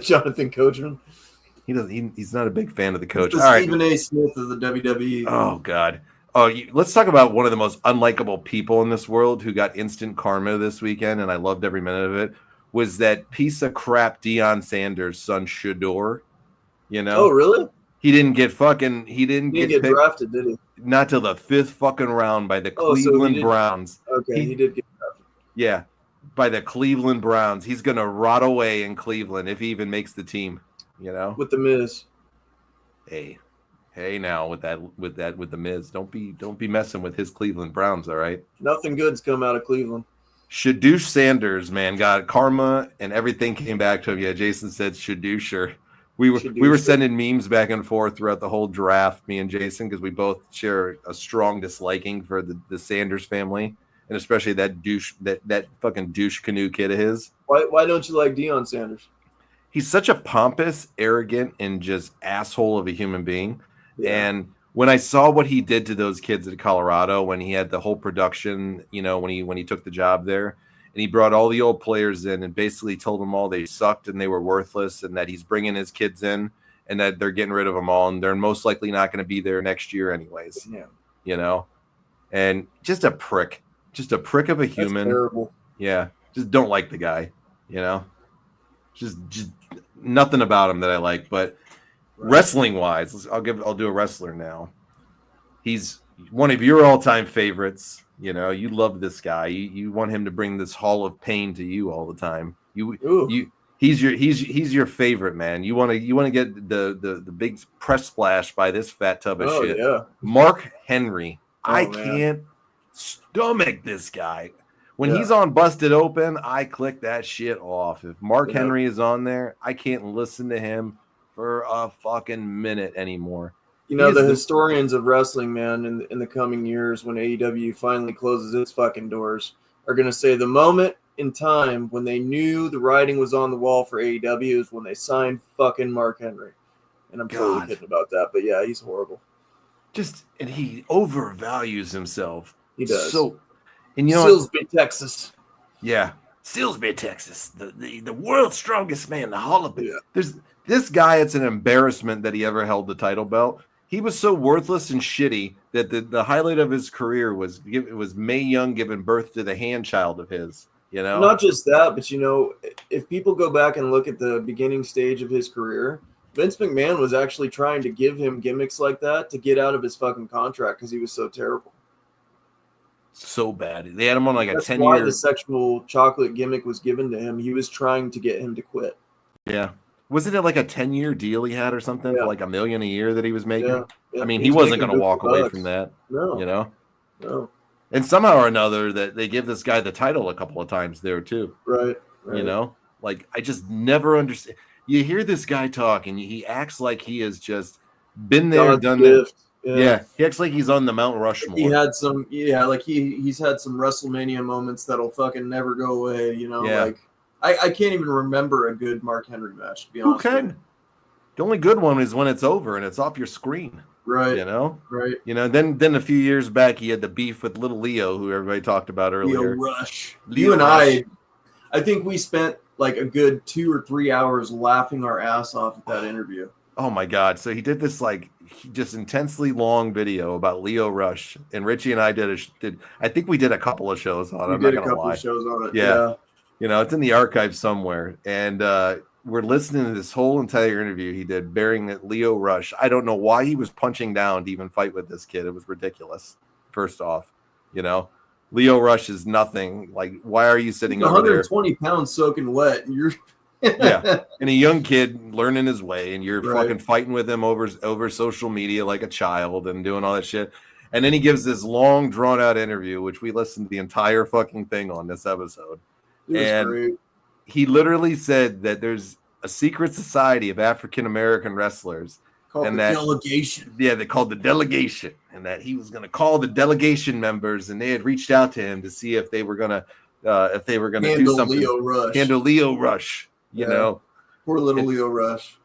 Jonathan Coachman. He's not a big fan of the Coach. All right. Stephen A. Smith of the WWE. Oh, God. Oh, let's talk about one of the most unlikable people in this world who got instant karma this weekend, and I loved every minute of it, was that piece of crap Deion Sanders' son, Shador. You know? Oh, really? He didn't get drafted, did he? Not till the 5th fucking round by the Cleveland Browns. Okay, he did get drafted. Yeah, by the Cleveland Browns. He's going to rot away in Cleveland if he even makes the team, you know? With the Miz. Hey now with the Miz. Don't be messing with his Cleveland Browns, all right? Nothing good's come out of Cleveland. Shadoosh Sanders, man, got karma and everything came back to him. Yeah, Jason said Shadoosher. We were sending memes back and forth throughout the whole draft, me and Jason, because we both share a strong disliking for the Sanders family, and especially that fucking douche canoe kid of his. Why don't you like Deion Sanders? He's such a pompous, arrogant, and just asshole of a human being. Yeah. And when I saw what he did to those kids at Colorado, when he had the whole production, you know, when he took the job there, and he brought all the old players in and basically told them all they sucked and they were worthless, and that he's bringing his kids in and that they're getting rid of them all, and they're most likely not going to be there next year anyways. Yeah, you know, and just a prick of a human. That's terrible. Yeah, just don't like the guy. You know, just nothing about him that I like, but. Wrestling wise, I'll do a wrestler now. He's one of your all-time favorites. You know, you love this guy. You want him to bring this hall of pain to you all the time. He's your favorite, man. You want to get the big press splash by this fat tub of shit. Yeah. Mark Henry. I can't stomach this guy. When he's on Busted Open, I click that shit off. If Mark Henry is on there, I can't listen to him for a fucking minute anymore. You know, the historians of wrestling, man, in the coming years, when AEW finally closes its fucking doors, are going to say the moment in time when they knew the writing was on the wall for AEW is when they signed fucking Mark Henry. And I'm totally kidding about that, but yeah, he's horrible. And he overvalues himself. He does. So, and you know, Silsby, Texas. Yeah, Silsby, Texas, the world's strongest man, the Hall of Fame. Yeah. There's this guy. It's an embarrassment that he ever held the title belt. He was so worthless and shitty that the highlight of his career was Mae Young giving birth to the hand child of his. You know, not just that, but you know, if people go back and look at the beginning stage of his career, Vince McMahon was actually trying to give him gimmicks like that to get out of his fucking contract because he was so terrible. So bad. They had him on like That's a 10-year. Why the sexual chocolate gimmick was given to him. He was trying to get him to quit. Yeah. Wasn't it like a 10-year deal he had or something for like $1 million a year that he was making? Yeah. I mean, he wasn't going to walk away from that. No. You know? No. And somehow or another that they give this guy the title a couple of times there too. Right. You know? Like, I just never understand. You hear this guy talk and he acts like he has just been there, done that. Yeah, he acts like he's on the Mount Rushmore. He had some, like he's had some WrestleMania moments that'll fucking never go away. You know, like I can't even remember a good Mark Henry match. To be honest, with you. The only good one is when it's over and it's off your screen. Right. You know. Right. You know. Then a few years back, he had the beef with Little Leo, who everybody talked about earlier. Leo Rush. You and I think we spent like a good 2 or 3 hours laughing our ass off at that interview. Oh my God. So he did this just intensely long video about Leo Rush, and Richie and I I think we did a couple of shows on it. We did a couple of shows on it. Yeah. You know, it's in the archive somewhere. And we're listening to this whole entire interview he did bearing Leo Rush. I don't know why he was punching down to even fight with this kid. It was ridiculous. First off, you know, Leo Rush is nothing. Like, why are you sitting over there? 120 pounds soaking wet, and you're and a young kid learning his way, and you're fucking fighting with him over social media like a child and doing all that shit. And then he gives this long, drawn out interview, which we listened to the entire fucking thing on this episode. And great. He literally said that there's a secret society of African American wrestlers. Called and the delegation. Yeah, they called the delegation, and that he was going to call the delegation members, and they had reached out to him to see if they were going to do something. Handle Leo Rush. You know, poor little Leo Rush.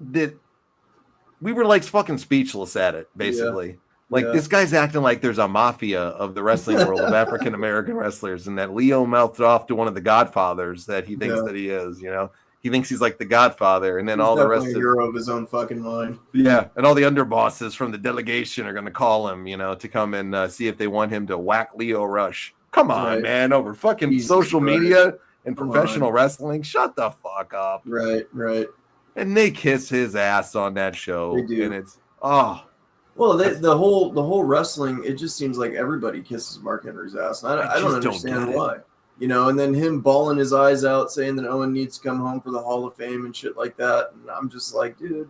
We were like fucking speechless at it, basically. This guy's acting like there's a mafia of the wrestling world of African American wrestlers, and that Leo mouthed off to one of the Godfathers that he thinks that he is. You know, he thinks he's like the Godfather, and then he's all the rest of hero of his own fucking mind. Yeah, and all the underbosses from the delegation are going to call him, you know, to come and see if they want him to whack Leo Rush. Come on, man, over fucking social media. And professional wrestling, shut the fuck up. Right. And they kiss his ass on that show. They do. And it's well, the whole wrestling, it just seems like everybody kisses Mark Henry's ass. And I don't understand why. You know, and then him bawling his eyes out saying that Owen needs to come home for the Hall of Fame and shit like that. And I'm just like, dude,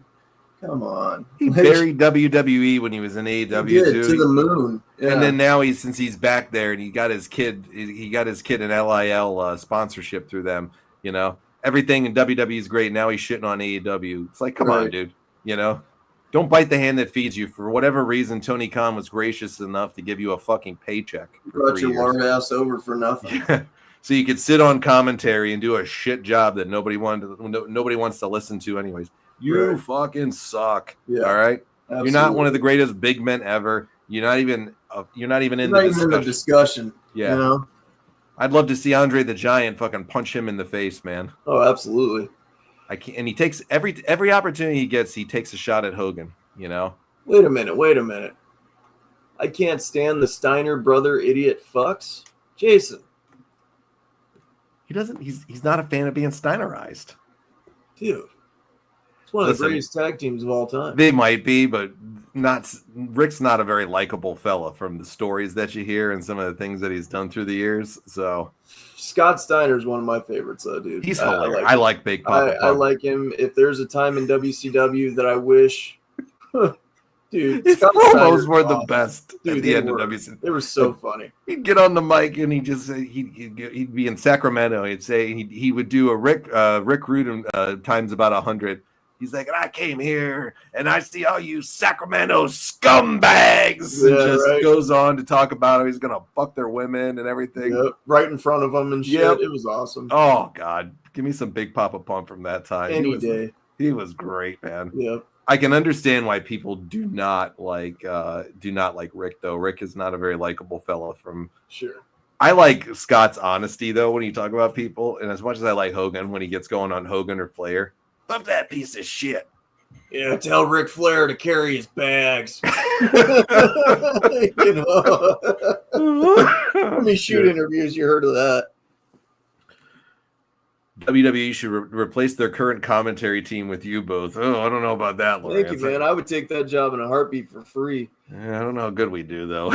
come on. He buried WWE when he was in AEW to the moon. Yeah. And then now since he's back there and he got his kid an LIL sponsorship through them, you know. Everything in WWE is great. Now he's shitting on AEW. It's like, come on, dude. You know, don't bite the hand that feeds you. For whatever reason, Tony Khan was gracious enough to give you a fucking paycheck. Brought your lard ass over for nothing. So you could sit on commentary and do a shit job that nobody wants to listen to anyways. You fucking suck. Yeah. All right. Absolutely. You're not one of the greatest big men ever. You're not even in the discussion. Yeah. You know? I'd love to see Andre the Giant fucking punch him in the face, man. Oh, absolutely. And he takes every opportunity he gets, he takes a shot at Hogan, you know? Wait a minute. I can't stand the Steiner brother idiot fucks. Jason. He's not a fan of being Steinerized. Dude. It's one of the greatest tag teams of all time. They might be, but Rick's not a very likable fella from the stories that you hear and some of the things that he's done through the years. So Scott Steiner is one of my favorites, though, dude. He's hilarious. I like Big Papa. I like him. If there's a time in WCW that I wish, Dude, His Scott promos Snyder's were the awesome. best Dude, at the end were. of WCW. They were so funny. He'd get on the mic and he'd be in Sacramento. He'd say he would do a Rick Rude times about 100. He's like, I came here and I see all you Sacramento scumbags, and just goes on to talk about how he's gonna fuck their women and everything. Yep, right in front of them and shit. Yep. It was awesome. Oh God, give me some Big Papa Pump from that time. Any day. He was great, man. Yep. I can understand why people do not like Rick, though. Rick is not a very likable fella. Sure. I like Scott's honesty, though, when you talk about people, and as much as I like Hogan when he gets going on Hogan or Flair, fuck that piece of shit. Yeah, tell Ric Flair to carry his bags. How many shoot interviews you heard of that? WWE should replace their current commentary team with you both. Oh, I don't know about that, Lawrence. Thank you, man. I would take that job in a heartbeat for free. I don't know how good we do, though.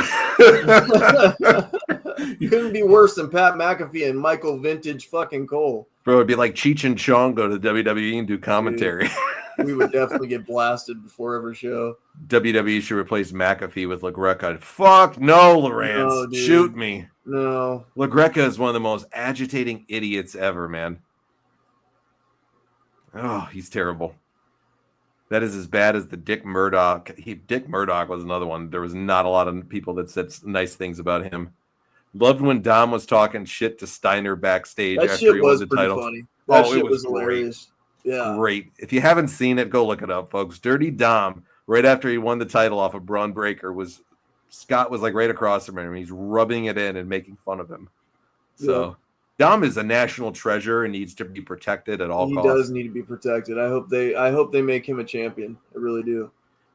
You couldn't be worse than Pat McAfee and Michael Vintage fucking Cole. Bro, it'd be like Cheech and Chong go to the WWE and do commentary. Dude, we would definitely get blasted before every show. WWE should replace McAfee with LaGreca. Fuck no, Lawrence. No, shoot me. No. LaGreca is one of the most agitating idiots ever, man. Oh, he's terrible. That is as bad as the Dick Murdoch. Dick Murdoch was another one. There was not a lot of people that said nice things about him. Loved when Dom was talking shit to Steiner backstage after he won the title. Funny. That shit was hilarious. Yeah. Great. If you haven't seen it, go look it up, folks. Dirty Dom, right after he won the title off of Braun Breaker, Scott was like right across from him. He's rubbing it in and making fun of him. So yeah. Dom is a national treasure and needs to be protected at all costs. He does need to be protected. I hope they make him a champion. I really do.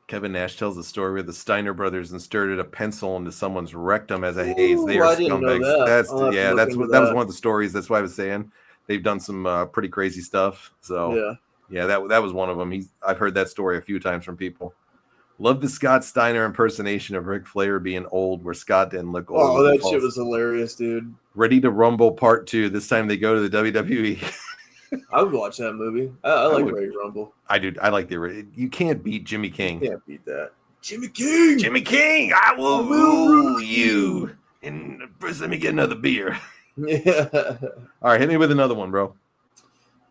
Kevin Nash tells the story where the Steiner brothers inserted a pencil into someone's rectum as a haze. They are scumbags. That was one of the stories. That's why I was saying they've done some pretty crazy stuff. So yeah, that was one of them. I've heard that story a few times from people. Love the Scott Steiner impersonation of Ric Flair being old, where Scott didn't look old. Oh, that shit was hilarious, dude. Ready to Rumble Part 2. This time they go to the WWE. I would watch that movie. I like Ready to Rumble. I do. I like the. You can't beat Jimmy King. You can't beat that. Jimmy King. Jimmy King. I will rule you. And first, let me get another beer. Yeah. All right, hit me with another one, bro.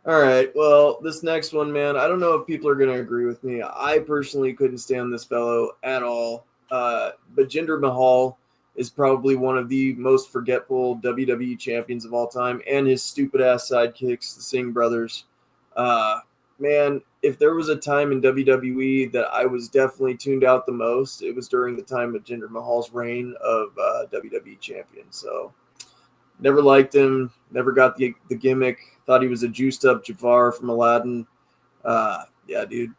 All right. Well, this next one, man, I don't know if people are going to agree with me. I personally couldn't stand this fellow at all. But Jinder Mahal is probably one of the most forgetful WWE champions of all time, and his stupid-ass sidekicks, the Singh brothers. Man, if there was a time in WWE that I was definitely tuned out the most, it was during the time of Jinder Mahal's reign of WWE champion. So never liked him, never got the gimmick. Thought he was a juiced up Jafar from Aladdin. Yeah, dude.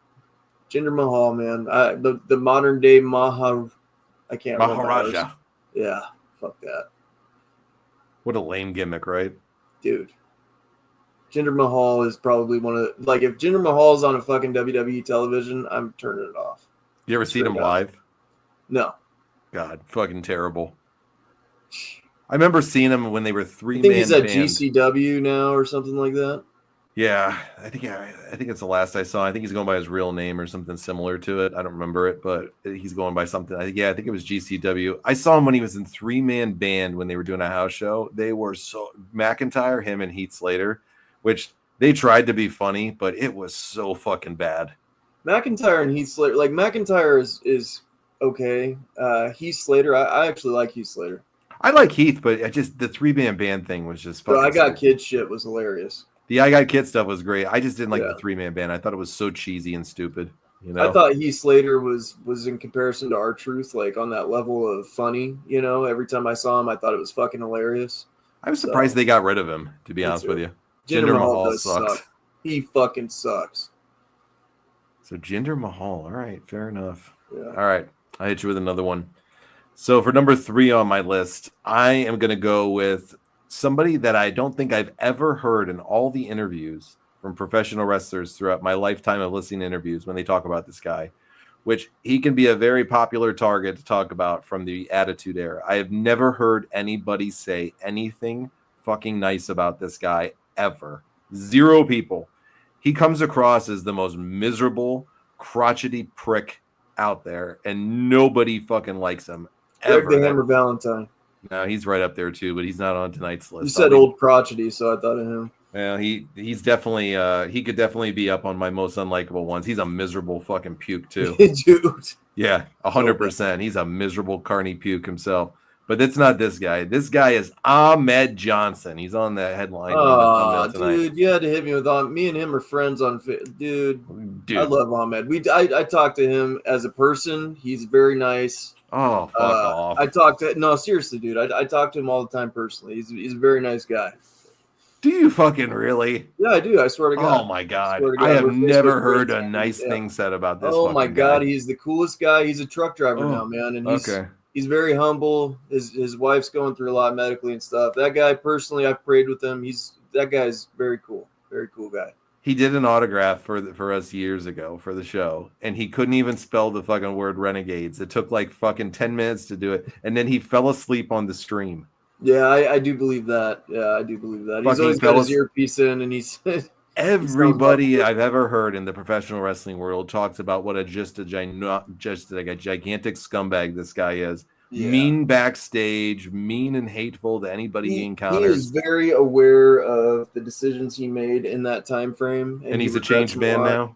Jinder Mahal, man. The modern day Maharaja. Yeah, fuck that. What a lame gimmick, right? Dude. Jinder Mahal is probably one of the, if Jinder Mahal is on a fucking WWE television, I'm turning it off. You ever seen him live? No. God, fucking terrible. I remember seeing him when they were three-man band. I think he's at GCW now or something like that. Yeah, I think it's the last I saw. I think he's going by his real name or something similar to it. I don't remember it, but he's going by something. I think it was GCW. I saw him when he was in three-man band when they were doing a house show. They were McIntyre, him, and Heath Slater, which they tried to be funny, but it was so fucking bad. McIntyre and Heath Slater, McIntyre is okay. Heath Slater, I actually like Heath Slater. I like Heath, but the three-man band thing was just fucking. I Got Kids shit was hilarious. The I Got Kids stuff was great. I just didn't like the three-man band. I thought it was so cheesy and stupid. You know? I thought Heath Slater was in comparison to R-Truth, on that level of funny. You know, every time I saw him, I thought it was fucking hilarious. I was surprised they got rid of him, to be honest with you. Jinder Mahal sucks. Suck. He fucking sucks. So Jinder Mahal. All right, fair enough. Yeah. All right, I'll hit you with another one. So for number 3 on my list, I am going to go with somebody that I don't think I've ever heard in all the interviews from professional wrestlers throughout my lifetime of listening to interviews when they talk about this guy, which he can be a very popular target to talk about from the Attitude Era. I have never heard anybody say anything fucking nice about this guy ever. 0 people. He comes across as the most miserable, crotchety prick out there, and nobody fucking likes him Greg the ever. Hammer Valentine. No, he's right up there too, but he's not on tonight's list. You said old crotchety, so I thought of him. Well, he's definitely he could definitely be up on my most unlikable ones. He's a miserable fucking puke too. Dude. Yeah, 100%. He's a miserable carny puke himself. But it's not this guy. This guy is Ahmed Johnson. He's on the headline. Oh, dude, you had to hit me with Ahmed. Me and him are friends on. Dude, I love Ahmed. I talked to him as a person. He's very nice. Oh, fuck off. I talked to no, seriously, dude. I talk to him all the time personally. He's a very nice guy. Do you fucking really? Yeah, I do. I swear to God. Oh my God. I have never heard a nice thing said about this. Oh my God, guy. he's the coolest guy. He's a truck driver now, man, and he's very humble. His wife's going through a lot medically and stuff. That guy, personally, I've prayed with him. That guy's very cool guy. He did an autograph for us years ago for the show, and he couldn't even spell the fucking word renegades. It took like fucking 10 minutes to do it, and then he fell asleep on the stream. Yeah, I do believe that. Yeah, I do believe that. He's always got his earpiece in, and he's everybody I've ever heard in the professional wrestling world talks about what just like a gigantic scumbag this guy is. Yeah. Mean backstage, mean and hateful to anybody he encounters. He is very aware of the decisions he made in that time frame, and he's a changed man now.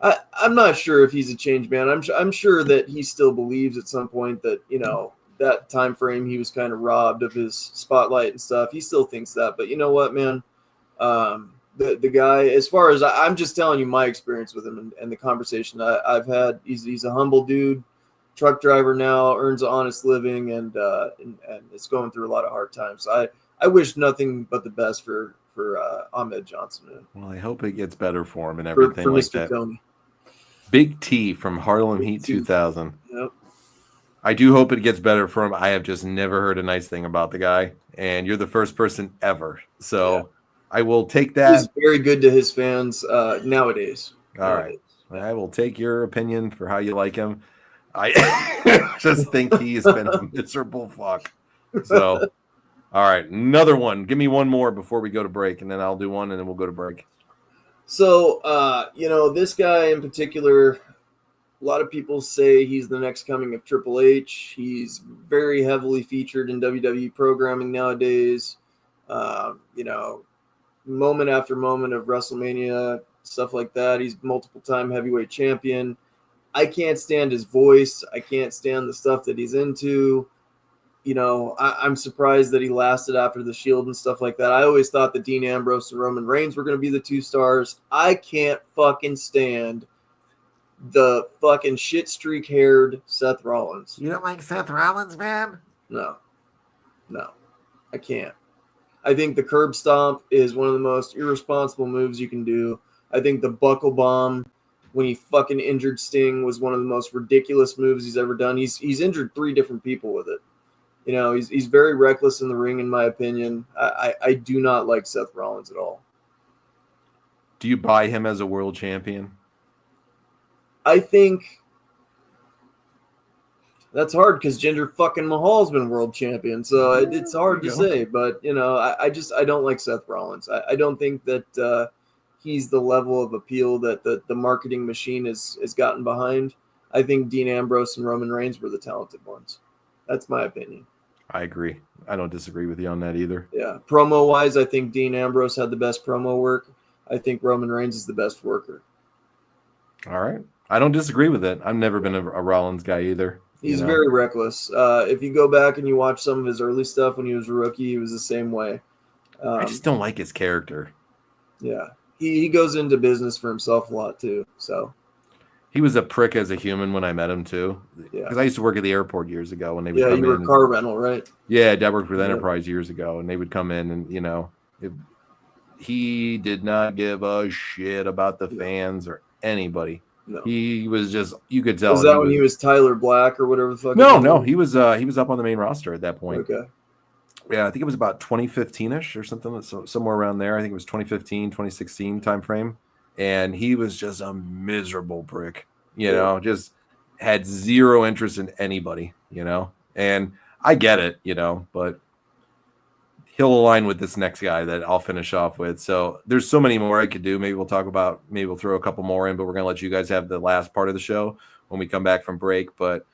I'm not sure if he's a changed man. I'm sure that he still believes at some point that that time frame he was kind of robbed of his spotlight and stuff. He still thinks that, but you know what, man? The guy, as far as I'm just telling you my experience with him and the conversation I've had, he's a humble dude, truck driver now, earns an honest living, and is going through a lot of hard times. So I wish nothing but the best for Ahmed Johnson, man. Well, I hope it gets better for him and everything for like Mr. that. Tony. Big T from Harlem Heat 2000. Yep. I do hope it gets better for him. I have just never heard a nice thing about the guy, and you're the first person ever. So yeah. I will take that. He's very good to his fans nowadays. All right. I will take your opinion for how you like him. I just think he's been a miserable fuck. So, all right. Another one. Give me one more before we go to break, and then I'll do one, and then we'll go to break. So, this guy in particular, a lot of people say he's the next coming of Triple H. He's very heavily featured in WWE programming nowadays. Moment after moment of WrestleMania, stuff like that. He's multiple-time heavyweight champion. I can't stand his voice. I can't stand the stuff that he's into. I'm surprised that he lasted after the Shield and stuff like that. I always thought that Dean Ambrose and Roman Reigns were going to be the two stars. I can't fucking stand the fucking shit streak haired Seth Rollins. You don't like Seth Rollins, man? No, I can't. I think the curb stomp is one of the most irresponsible moves you can do. I think the buckle bomb when he fucking injured Sting was one of the most ridiculous moves he's ever done. He's injured 3 different people with it. He's very reckless in the ring, in my opinion. I do not like Seth Rollins at all. Do you buy him as a world champion? I think that's hard because Jinder fucking Mahal's been world champion, so it's hard to say. But I don't like Seth Rollins. I don't think that he's the level of appeal that the marketing machine has gotten behind. I think Dean Ambrose and Roman Reigns were the talented ones. That's my opinion. I agree. I don't disagree with you on that either. Yeah, promo wise, I think Dean Ambrose had the best promo work. I think Roman Reigns is the best worker. All right. I don't disagree with it. I've never been a Rollins guy either. He's very reckless. If you go back and you watch some of his early stuff when he was a rookie, he was the same way. I just don't like his character. Yeah. He goes into business for himself a lot too. So he was a prick as a human when I met him too. Yeah. Because I used to work at the airport years ago when they would come in. Yeah, you were car rental, right? Yeah, I worked with Enterprise years ago, and they would come in and he did not give a shit about the fans or anybody. No. He was just, you could tell. Was that when he was Tyler Black or whatever the fuck? No, he was up on the main roster at that point. Okay. Yeah, I think it was about 2015-ish or something, somewhere around there. I think it was 2015, 2016 time frame. And he was just a miserable prick, just had zero interest in anybody, and I get it, but he'll align with this next guy that I'll finish off with. So there's so many more I could do. Maybe we'll throw a couple more in, but we're going to let you guys have the last part of the show when we come back from break. But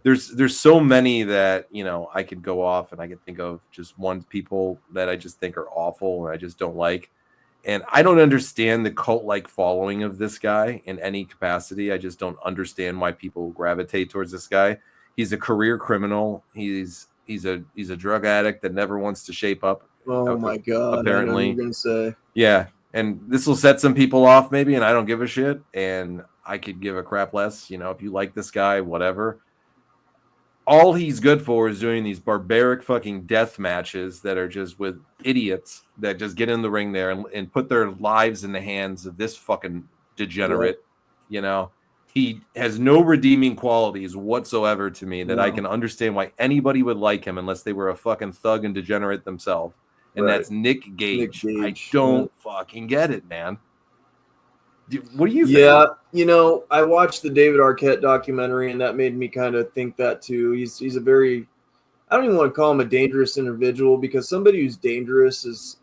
there's so many that, I could go off and I could think of just one people that I just think are awful and I just don't like. And I don't understand the cult-like following of this guy in any capacity. I just don't understand why people gravitate towards this guy. He's a career criminal. He's a drug addict that never wants to shape up. Oh my God. Apparently. I know what you're going to say. Yeah. And this will set some people off maybe, and I don't give a shit. And I could give a crap less, if you like this guy, whatever. All he's good for is doing these barbaric fucking death matches that are just with idiots that just get in the ring there and put their lives in the hands of this fucking degenerate. He has no redeeming qualities whatsoever to me that I can understand why anybody would like him unless they were a fucking thug and degenerate themselves. And that's Nick Gage. I don't fucking get it, man. What do you think? Yeah, I watched the David Arquette documentary, and that made me kind of think that too. He's a very, I don't even want to call him a dangerous individual, because somebody who's dangerous is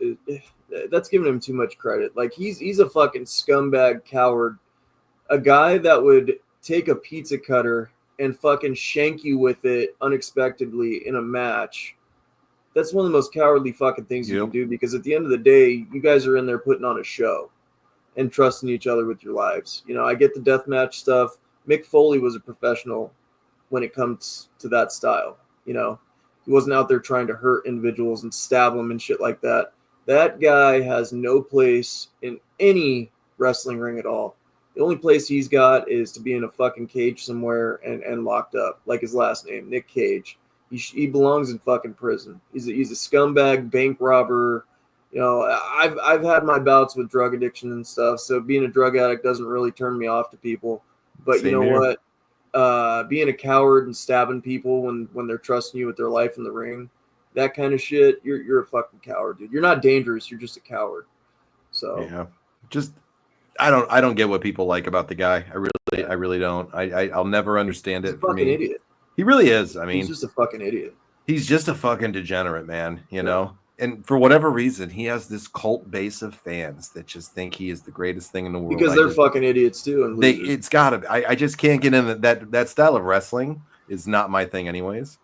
that's giving him too much credit. Like he's a fucking scumbag coward, a guy that would take a pizza cutter and fucking shank you with it unexpectedly in a match. That's one of the most cowardly fucking things you can do, because at the end of the day, you guys are in there putting on a show and trusting each other with your lives. I get the deathmatch stuff. Mick Foley was a professional when it comes to that style. He wasn't out there trying to hurt individuals and stab them and shit like that. That guy has no place in any wrestling ring at all. The only place he's got is to be in a fucking cage somewhere and locked up, like his last name, Nick Cage. He belongs in fucking prison. He's a scumbag, bank robber. I've had my bouts with drug addiction and stuff, so being a drug addict doesn't really turn me off to people. But Same here. What? Being a coward and stabbing people when they're trusting you with their life in the ring, that kind of shit, you're a fucking coward, dude. You're not dangerous. You're just a coward. So yeah, I don't get what people like about the guy. I really don't. I'll never understand it. He's a fucking idiot. He really is. I mean, he's just a fucking idiot. He's just a fucking degenerate, man. And for whatever reason, he has this cult base of fans that just think he is the greatest thing in the world. Because they're fucking idiots too. And it's gotta be. I just can't get in that style of wrestling is not my thing, anyways.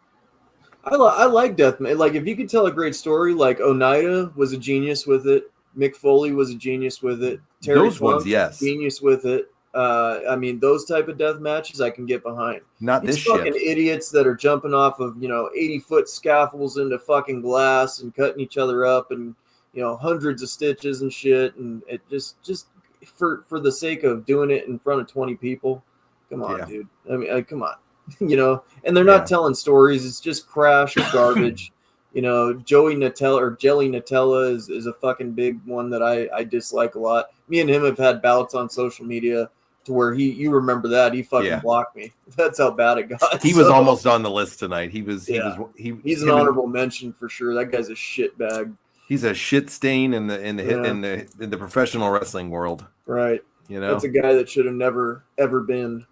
I like deathmatch. Like, if you could tell a great story, like Oneida was a genius with it. Mick Foley was a genious with it. Those ones, yes, genius with it. I mean, those type of death matches I can get behind. Not These this fucking shit. idiots that are jumping off of 80-foot scaffolds into fucking glass and cutting each other up, and hundreds of stitches and shit, and it just for the sake of doing it in front of 20 people. Come on, dude. I mean, come on. And they're not telling stories. It's just crash garbage. Joey Nutella or Jelly Nutella is a fucking big one that I dislike a lot. Me and him have had bouts on social media to where you remember that he fucking blocked me. That's how bad it got. He was almost on the list tonight. He's an honorable mention for sure. That guy's a shit bag. He's a shit stain in the professional wrestling world. Right. That's a guy that should have never ever been.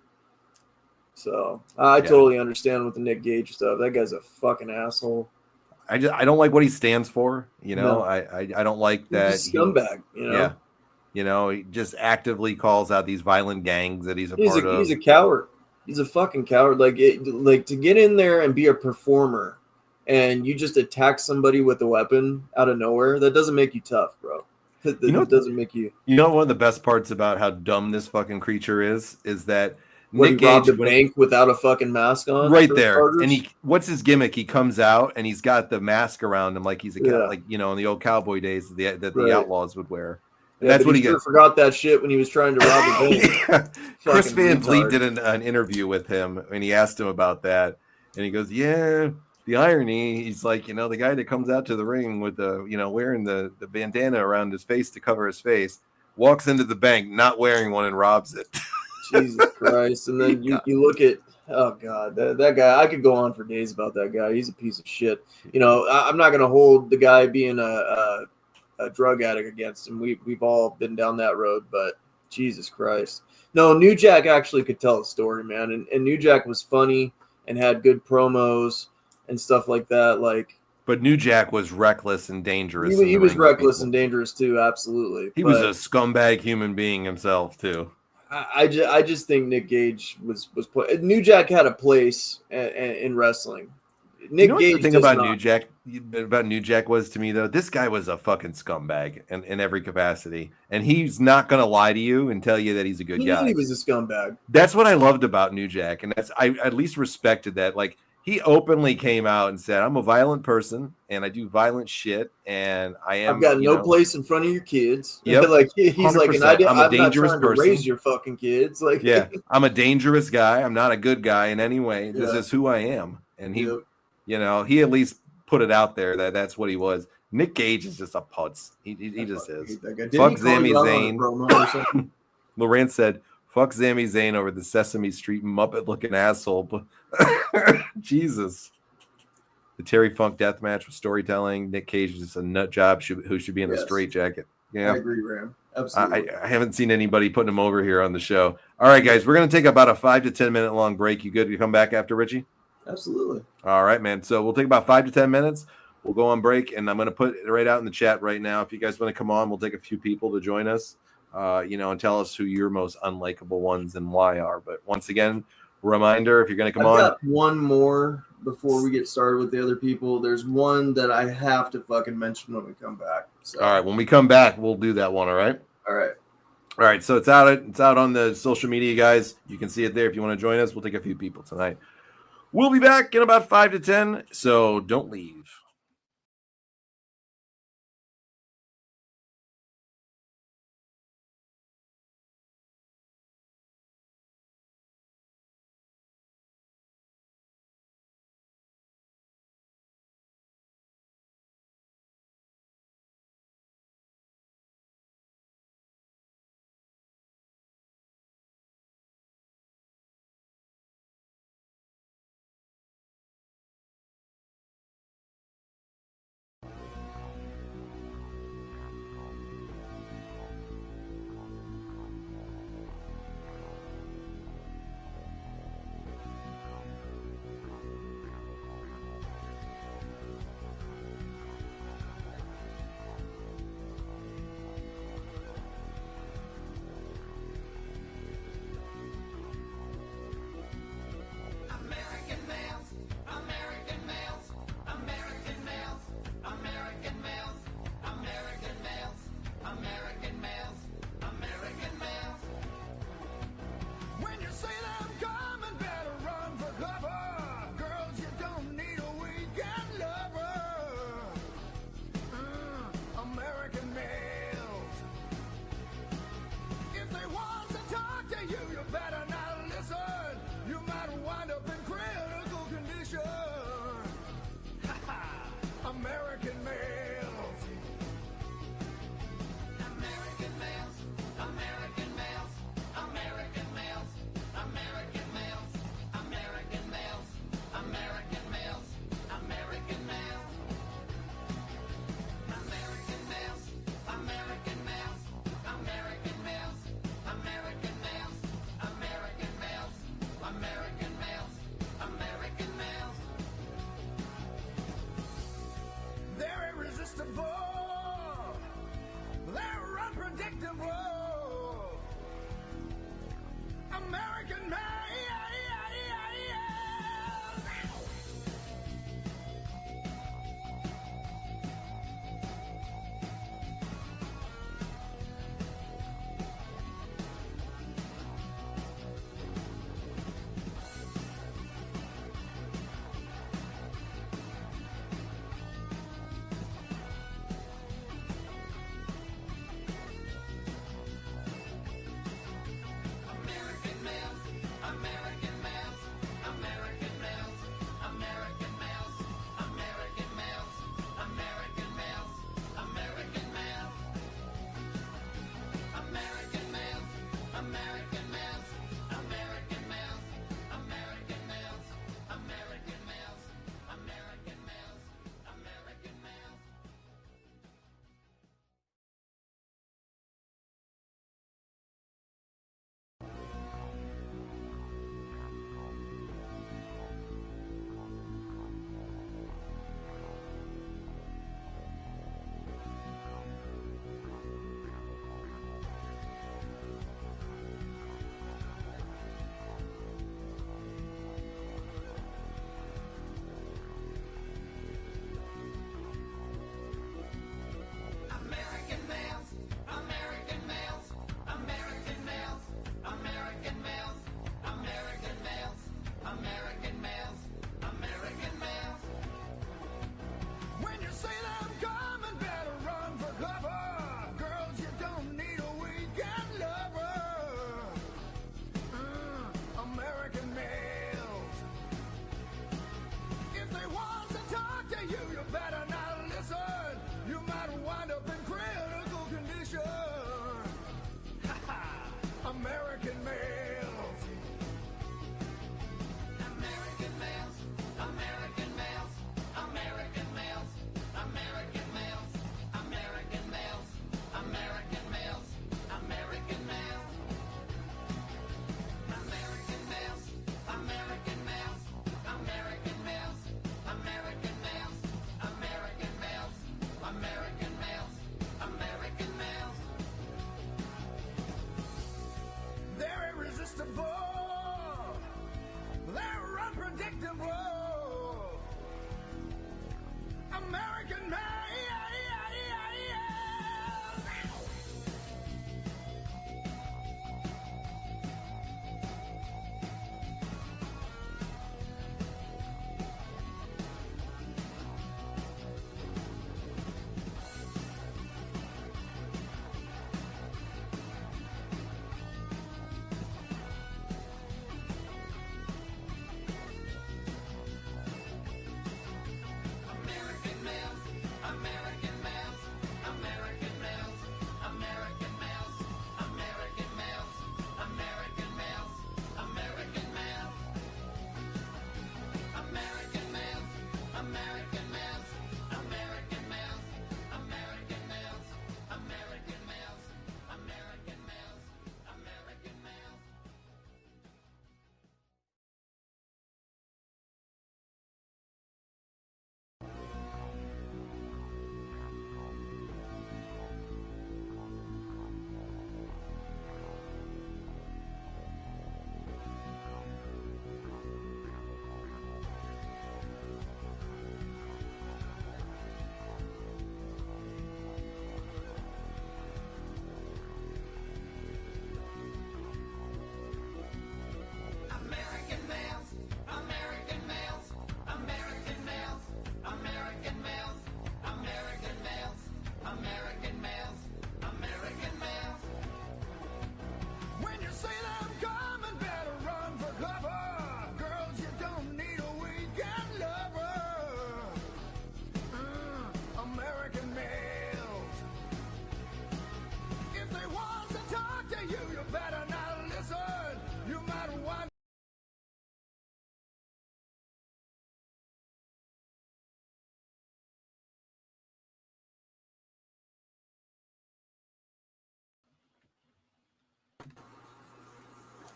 So I totally understand with the Nick Gage stuff. That guy's a fucking asshole. I don't like what he stands for. No. I don't like that. He's a scumbag. Yeah. He just actively calls out these violent gangs that he's a part of. He's a coward. He's a fucking coward. Like to get in there and be a performer, and you just attack somebody with a weapon out of nowhere. That doesn't make you tough, bro. It doesn't make you. One of the best parts about how dumb this fucking creature is that Nick Gage robbed a bank without a fucking mask on. Right there. Starters. And what's his gimmick? He comes out and he's got the mask around him like he's a like in the old cowboy days that the outlaws would wear. And that's what he forgot that shit when he was trying to rob a bank. Chris Van Vliet did an interview with him and he asked him about that, and he goes, "Yeah, the irony." He's like, the guy that comes out to the ring with the wearing the bandana around his face to cover his face walks into the bank not wearing one and robs it. Jesus Christ. And then you look at, oh God, that guy, I could go on for days about that guy. He's a piece of shit. I'm not going to hold the guy being a drug addict against him. We've all been down that road, but Jesus Christ. No, New Jack actually could tell a story, man. And New Jack was funny and had good promos and stuff like that. Like, But New Jack was reckless and dangerous. He was reckless and dangerous too, absolutely. He was a scumbag human being himself too. I just think Nick Gage was New Jack had a place in wrestling. Nick Gage. The thing about New Jack was to me though, this guy was a fucking scumbag in every capacity, and he's not gonna lie to you and tell you that he's a good guy. He was a scumbag. That's what I loved about New Jack, and I at least respected that. Like, he openly came out and said, "I'm a violent person, and I do violent shit, and I've got no place in front of your kids." Yep. Like he's 100%. Like, I'm a dangerous person. To raise your fucking kids. Like, yeah, I'm a dangerous guy. I'm not a good guy in any way. This is who I am, and he, he at least put it out there that's what he was. Nick Gage is just a putz. He just is. Fuck Sami Zayn. Lorenz said, "Fuck Sami Zayn over the Sesame Street Muppet-looking asshole." Jesus. The Terry Funk death match with storytelling. Nick Cage is just a nut job who should be in a straitjacket. Yeah, I agree, Ram. Absolutely. I haven't seen anybody putting him over here on the show. All right, guys, we're going to take about a 5 to 10 minute long break. You good to come back after, Richie? Absolutely. All right, man. So we'll take about 5 to 10 minutes. We'll go on break, and I'm going to put it right out in the chat right now. If you guys want to come on, we'll take a few people to join us, and tell us who your most unlikable ones and why are. But once again, reminder, if you're going to come on. I've got one more before we get started with the other people. There's one that I have to fucking mention when we come back. So. All right, when we come back, we'll do that one, all right? All right, so it's out on the social media, guys. You can see it there if you want to join us. We'll take a few people tonight. We'll be back in about 5 to 10, so don't leave.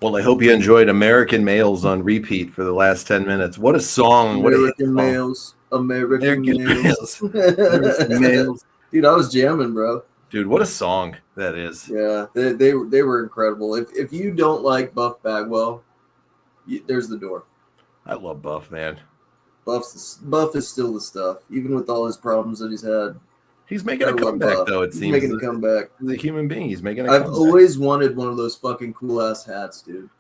Well, I hope you enjoyed American Males on repeat for the last 10 minutes. What a song. What a hit American song. males. American males. American Males. Dude, I was jamming, bro. Dude, what a song that is. Yeah, they were incredible. If you don't like Buff Bagwell, there's the door. I love Buff, man. Buff is still the stuff, even with all his problems that he's had. He's making a I love comeback, Buff. though, it He's seems. making a comeback. He's a human being. He's making a I've comeback. always wanted one of those fucking cool ass hats, dude.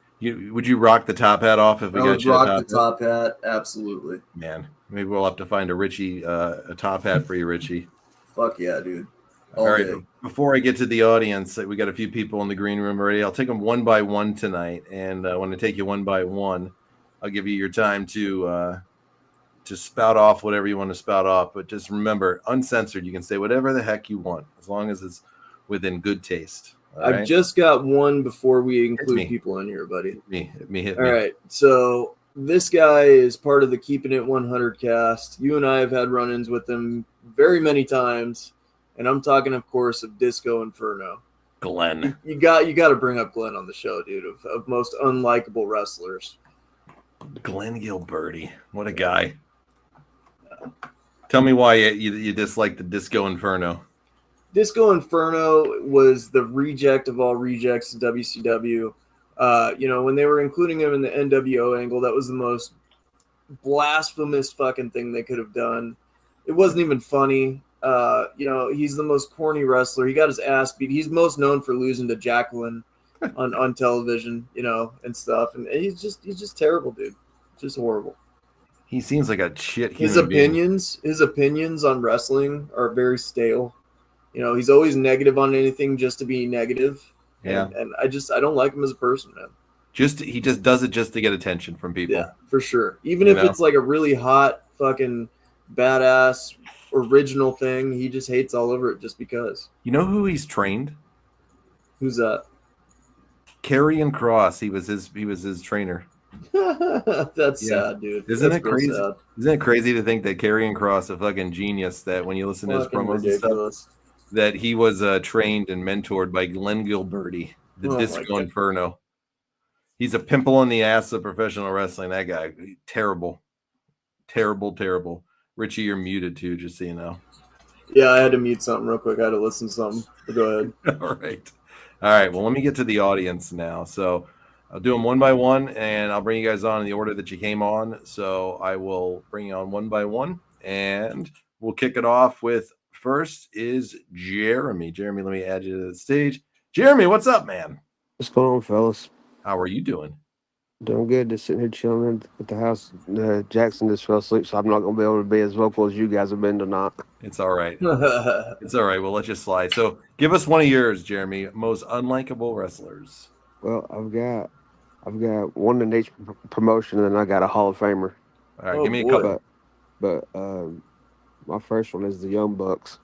Would you rock the top hat off if we I got would you rock a the top hat, absolutely. Man, maybe we'll have to find a Richie, a top hat for you, Richie. Fuck yeah, dude. All right. Day. Before I get to the audience, we got a few people in the green room already. I'll take them one by one tonight, and when I take you one by one, I'll give you your time to spout off whatever you want to spout off. But just remember, uncensored. You can say whatever the heck you want, as long as it's within good taste. I've just got one before we include people in here, buddy. Hit me. All right. So this guy is part of the Keeping It 100 cast. You and I have had run-ins with him very many times. And I'm talking, of course, of Disco Inferno. Glenn. You got to bring up Glenn on the show, dude, of most unlikable wrestlers. Glenn Gilberti. What a guy. Tell me why you dislike the Disco Inferno. Disco Inferno was the reject of all rejects in WCW. When they were including him in the NWO angle, that was the most blasphemous fucking thing they could have done. It wasn't even funny. He's the most corny wrestler. He got his ass beat. He's most known for losing to Jacqueline on television, and stuff. And he's just terrible, dude. Just horrible. He seems like a shit human His opinions on wrestling are very stale. He's always negative on anything just to be negative. Yeah. And I don't like him as a person, man. He just does it just to get attention from people. Yeah, for sure. Even if it's like a really hot fucking badass original thing, he just hates all over it just because. You know who he's trained? Who's that? Karrion Kross. He was his trainer. That's sad, dude. Isn't it crazy? Sad. Isn't it crazy to think that Karrion Kross, a fucking genius, that when you listen to his promos and stuff, that he was trained and mentored by Glenn Gilberti, the Disco Inferno. He's a pimple in the ass of professional wrestling. That guy, terrible. Richie, you're muted too, just so you know. Yeah, I had to mute something real quick. I had to listen to something. But go ahead. All right. Well, let me get to the audience now. So I'll do them one by one, and I'll bring you guys on in the order that you came on. So I will bring you on one by one, and we'll kick it off with first is Jeremy. Jeremy, let me add you to the stage. Jeremy, what's up, man? What's going on, fellas? How are you doing? Doing good. Just sitting here chilling at the house. Jackson just fell asleep, so I'm not going to be able to be as vocal as you guys have been tonight. It's all right. It's all right. We'll let you slide. So give us one of yours, Jeremy. Most unlikable wrestlers. Well, I've got one in each promotion, and then I got a Hall of Famer. All right, give me a couple. But my first one is the Young Bucks.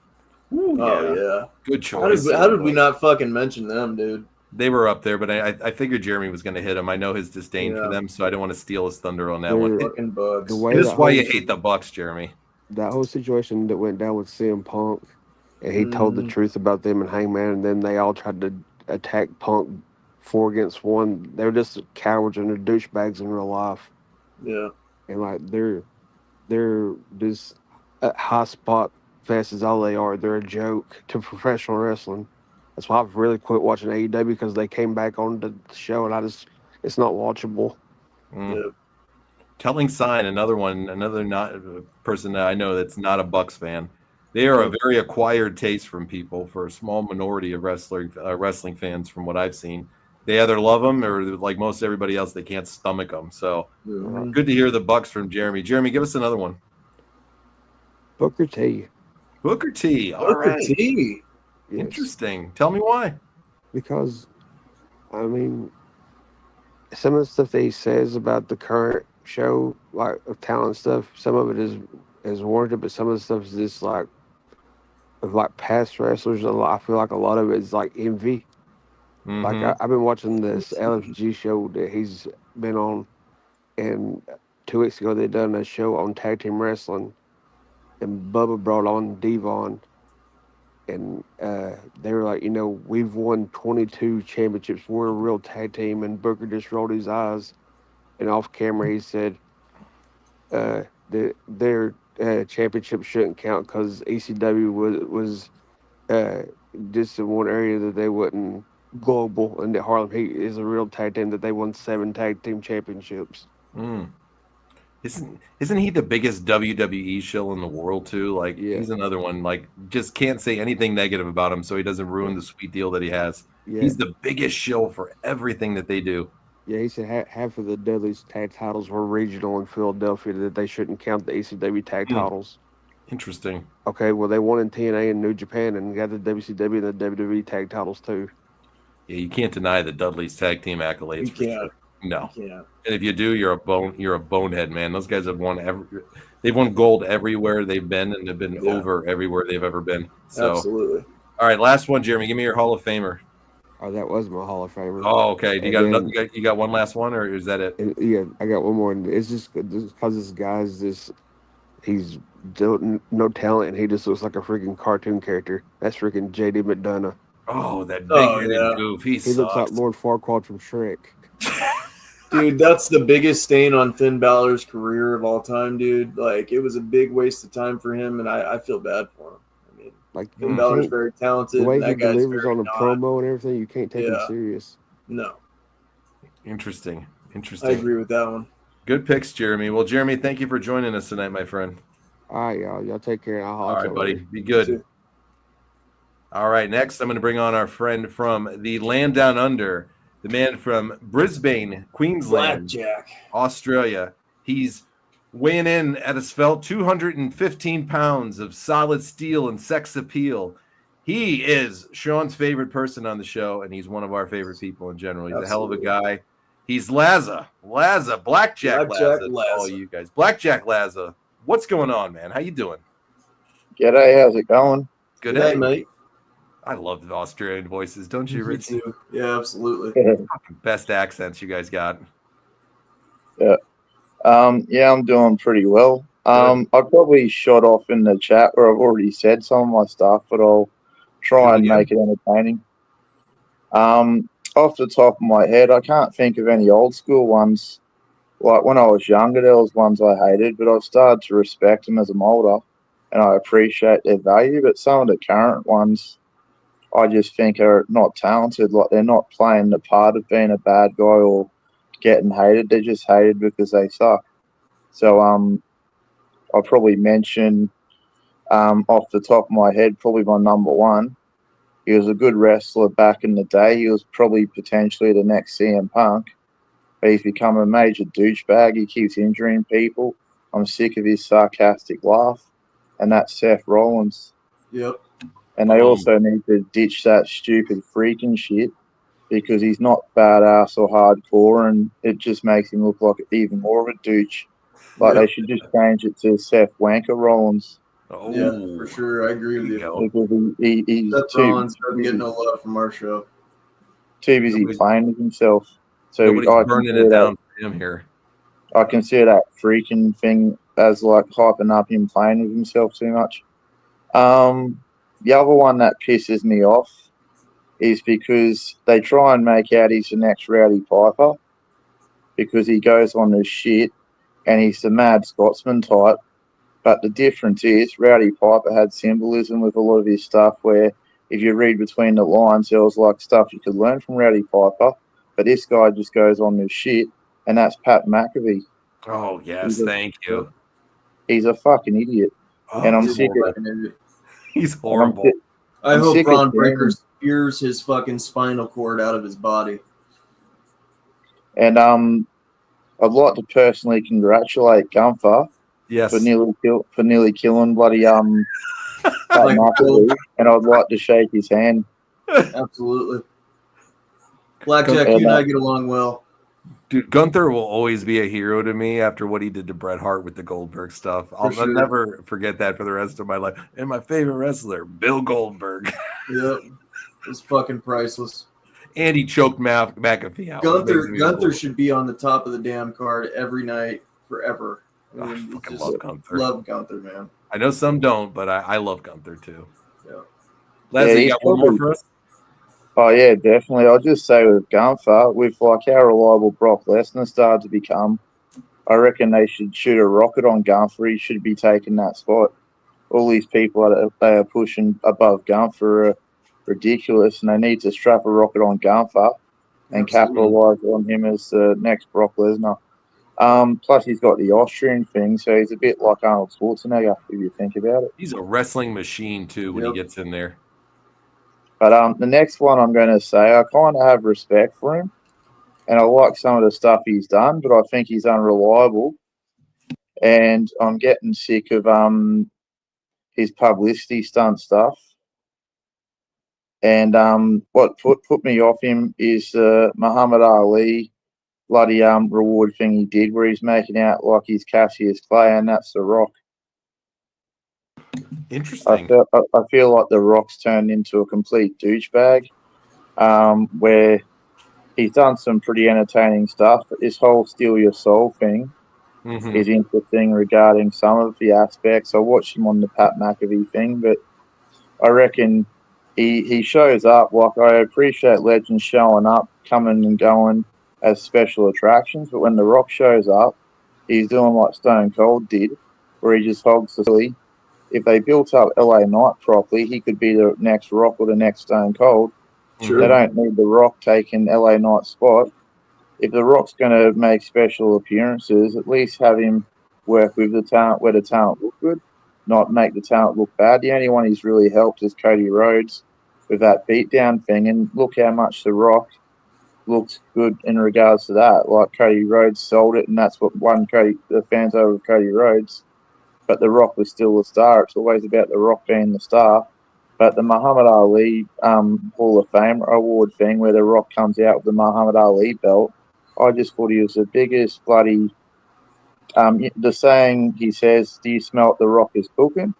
Ooh, yeah. Good choice. How did we not fucking mention them, dude? They were up there, but I figured Jeremy was going to hit him. I know his disdain for them, so I don't want to steal his thunder on that one. Fucking Bucks. This is why you hate the Bucks, Jeremy. That whole situation that went down with CM Punk, and he told the truth about them and Hangman, and then they all tried to attack Punk 4 against 1. They're just cowards and they're douchebags in real life. Yeah. And like they're just high spot fest is all they are. They're a joke to professional wrestling. That's why I've really quit watching AEW, because they came back on the show and it's not watchable. Yeah. Telling Sign, another person that I know that's not a Bucks fan. They are a very acquired taste from people, for a small minority of wrestling fans, from what I've seen. They either love them or, like most everybody else, they can't stomach them. So good to hear the Bucks from Jeremy. Jeremy, give us another one. Booker T. Booker T. All right. Booker T. Yes. Interesting. Tell me why. Because, I mean, some of the stuff that he says about the current show, like of talent stuff, some of it is warranted, but some of the stuff is just like, of like past wrestlers. I feel like a lot of it is like envy. Mm-hmm. Like I've been watching this LFG show that he's been on, and 2 weeks ago they done a show on tag team wrestling, and Bubba brought on Devon, and they were like, we've won 22 championships. We're a real tag team. And Booker just rolled his eyes, and off camera he said, their championship shouldn't count because ECW was just in one area that they wasn't global, and that Harlem Heat is a real tag team that they won 7 tag team championships. Mm. Isn't he the biggest WWE shill in the world too? Like Yeah. he's another one. Like just can't say anything negative about him, so he doesn't ruin the sweet deal that he has. Yeah. He's the biggest shill for everything that they do. Yeah, he said half of the Dudley's tag titles were regional in Philadelphia, that they shouldn't count the ECW tag titles. Interesting. Okay, well, they won in TNA and New Japan and got the WCW and the WWE tag titles too. Yeah, you can't deny the Dudley's tag team accolades. You can't. Sure. No. You can't. And if you do, you're a bonehead, man. Those guys have they've won gold everywhere they've been, and they've been over everywhere they've ever been. So, absolutely. All right, last one, Jeremy. Give me your Hall of Famer. Oh, that was my Hall of Famer. Oh, okay. Do you got another? You got one last one, or is that it? Yeah, I got one more. It's just because this guy's he's no talent, and he just looks like a freaking cartoon character. That's freaking JD McDonough. Oh, that big-headed goof. He looks like Lord Farquaad from Shrek. Dude, that's the biggest stain on Finn Balor's career of all time, dude. Like, it was a big waste of time for him, and I feel bad for him. I mean, like Finn Balor's very talented. The way he guy's delivers on the promo and everything, you can't take him serious. No. Interesting. I agree with that one. Good picks, Jeremy. Well, Jeremy, thank you for joining us tonight, my friend. All right, y'all. Y'all take care. All right, buddy. Be good. All right, next I'm going to bring on our friend from the land down under, the man from Brisbane, Queensland, Blackjack, Australia. He's weighing in at a svelte 215 pounds of solid steel and sex appeal. He is Sean's favorite person on the show, and he's one of our favorite people in general. He's a hell of a guy. He's Blackjack Laza. All you guys. Blackjack Laza. What's going on, man? How you doing? G'day, how's it going? Good day, mate. I love the Australian voices, don't you, Rich? Me too. Yeah, absolutely. Best accents you guys got. Yeah. Yeah, I'm doing pretty well. I probably shot off in the chat where I've already said some of my stuff, but I'll try and make it entertaining. Off the top of my head, I can't think of any old school ones. Like when I was younger, there was ones I hated, but I've started to respect them as I'm older, and I appreciate their value. But some of the current ones, I just think are not talented. Like they're not playing the part of being a bad guy or getting hated. They're just hated because they suck. So I'll probably mention off the top of my head, probably my number one. He was a good wrestler back in the day. He was probably potentially the next CM Punk. But he's become a major douchebag. He keeps injuring people. I'm sick of his sarcastic laugh. And that's Seth Rollins. Yep. And they also need to ditch that stupid freaking shit because he's not badass or hardcore, and it just makes him look like even more of a douche. Like they should just change it to Seth Wanker Rollins. Oh, yeah, for sure. I agree with you. Because he's Seth Rollins doesn't get no love from our show. Too busy playing with himself. So nobody's burning it down for him here. I consider that freaking thing as like hyping up him playing with himself too much. The other one that pisses me off is because they try and make out he's the next Rowdy Piper because he goes on this shit and he's the mad Scotsman type. But the difference is Rowdy Piper had symbolism with a lot of his stuff where if you read between the lines, there was like stuff you could learn from Rowdy Piper. But this guy just goes on this shit, and that's Pat McAfee. Oh, yes, thank you. He's a fucking idiot. And I'm sick of it. He's horrible. I hope Braun Breaker spears his fucking spinal cord out of his body. And I'd like to personally congratulate Gunther for nearly killing bloody Pat McAfee, and I'd like to shake his hand. Absolutely. Blackjack, you and I get along well. Dude, Gunther will always be a hero to me after what he did to Bret Hart with the Goldberg stuff. I'll never forget that for the rest of my life. And my favorite wrestler, Bill Goldberg. Yep. It's fucking priceless. And he choked McAfee out. Gunther should be on the top of the damn card every night forever. I mean, I fucking love Gunther. Love Gunther, man. I know some don't, but I love Gunther too. Yeah. Lazar, you he's got one more probably. for us? Oh yeah, definitely. I'll just say with Gunther, with like how reliable Brock Lesnar started to become, I reckon they should shoot a rocket on Gunther. He should be taking that spot. All these people that they are pushing above Gunther are ridiculous, and they need to strap a rocket on Gunther and Absolutely. capitalize on him as the next Brock Lesnar. Plus, he's got the Austrian thing, so he's a bit like Arnold Schwarzenegger, if you think about it. He's a wrestling machine too when he gets in there. But the next one I'm going to say, I kind of have respect for him, and I like some of the stuff he's done, but I think he's unreliable, and I'm getting sick of his publicity stunt stuff. And what put me off him is Muhammad Ali bloody reward thing he did, where he's making out like he's Cassius Clay, and that's The Rock. Interesting. I feel like The Rock's turned into a complete douchebag, where he's done some pretty entertaining stuff, but this whole Steal Your Soul thing is interesting regarding some of the aspects. I watched him on the Pat McAfee thing, but I reckon he shows up. Like, I appreciate legends showing up, coming and going as special attractions, but when The Rock shows up, he's doing like Stone Cold did, where he just hogs the silly. If they built up LA Knight properly, he could be the next Rock or the next Stone Cold. Sure. They don't need The Rock taking LA Knight's spot. If The Rock's going to make special appearances, at least have him work with the talent where the talent look good, not make the talent look bad. The only one he's really helped is Cody Rhodes with that beatdown thing, and look how much The Rock looks good in regards to that. Like, Cody Rhodes sold it, and that's what won the fans over with Cody Rhodes. But The Rock was still the star. It's always about The Rock being the star. But the Muhammad Ali Hall of Fame award thing, where The Rock comes out with the Muhammad Ali belt, I just thought he was the biggest bloody. The saying he says, "Do you smell what The Rock is cooking?"